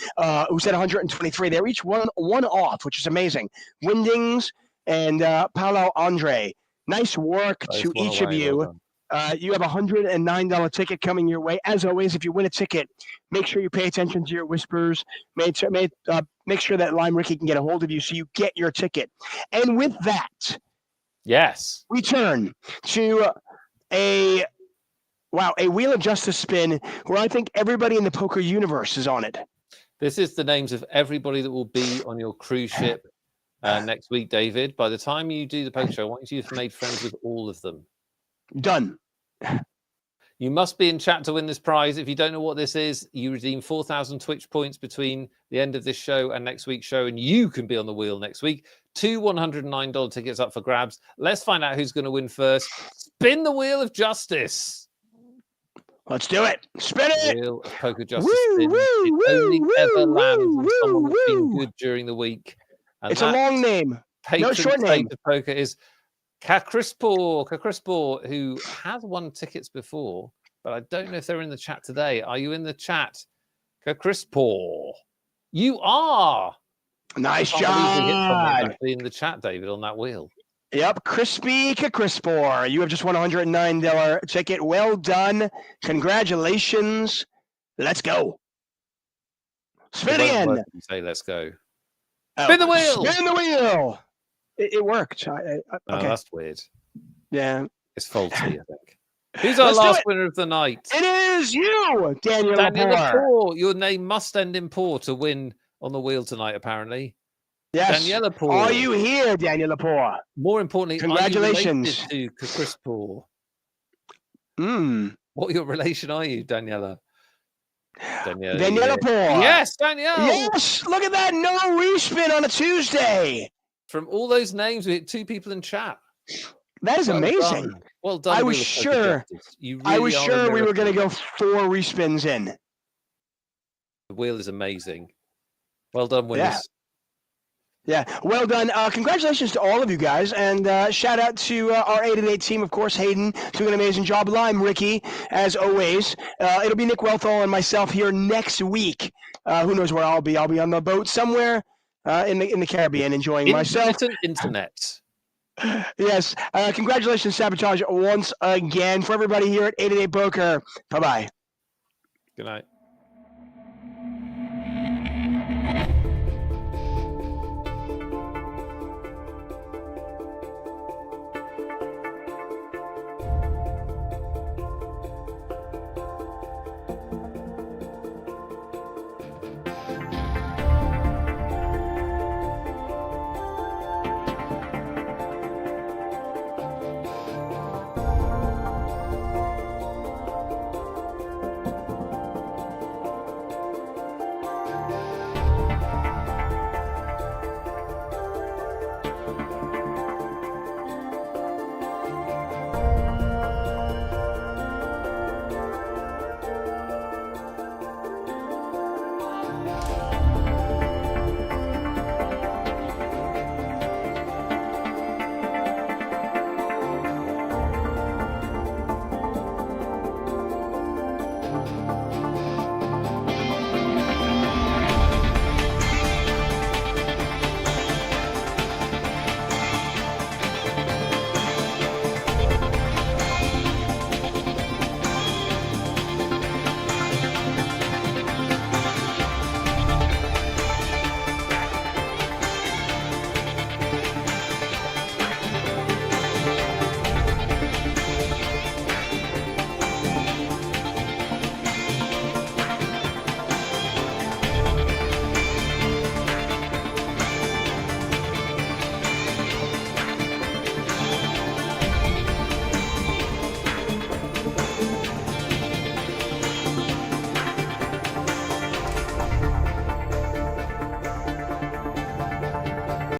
who said 123. They're each one off, which is amazing. Windings and Paulo Andre. Nice work to each of you. Well you have a $109 ticket coming your way. As always, if you win a ticket, make sure you pay attention to your whispers. Make sure that Lime Ricky can get a hold of you so you get your ticket. And with that, yes, we turn to a Wheel of Justice spin where I think everybody in the poker universe is on it. This is the names of everybody that will be on your cruise ship next week, David. By the time you do the poker show, I want you to have made friends with all of them. Done. You must be in chat to win this prize. If you don't know what this is, you redeem 4,000 Twitch points between the end of this show and next week's show, and you can be on the wheel next week. 2 $109 tickets up for grabs. Let's find out who's going to win first. Spin the Wheel of Justice. Let's do it. Spin it. Wheel of Poker Justice spin. It only ever lands on someone that's been good during the week. And it's a long name. No short name. Of poker is Kakrispor, who has won tickets before, but I don't know if they're in the chat today. Are you in the chat, Kakrispor? You are. Nice job. Actually in the chat, David, on that wheel. Yep, Crispy Kakrispor. You have just won a $109 ticket. Well done. Congratulations. Let's go. Spin again. Say let's go. Spin the wheel. Spin the wheel. It worked. Okay. Oh, that's weird. Yeah. It's faulty, I think. Who's our last winner of the night? It is you, Daniel Lepore. Your name must end in Poor to win on the wheel tonight, apparently. Yes. Daniela Poor. Are you here, Daniel Lepore? More importantly, congratulations are you related to Chris Poor? What your relation are you, Daniela? Daniela Poor. Yes, Danielle. Yes, look at that. No respin on a Tuesday. From all those names, we hit 2 people in chat. That is amazing. Well done. I was sure we were going to go 4 respins in. The wheel is amazing. Well done, winners. Yeah, well done. Congratulations to all of you guys, and shout out to our 8-8 team, of course. Hayden doing an amazing job. Lime Ricky, as always. It'll be Nick Wealthall and myself here next week. Who knows where I'll be? I'll be on the boat somewhere in the Caribbean, enjoying myself. Internet. Yes. Congratulations, Sabotage, once again for everybody here at 8-8 Poker. Bye bye. Good night.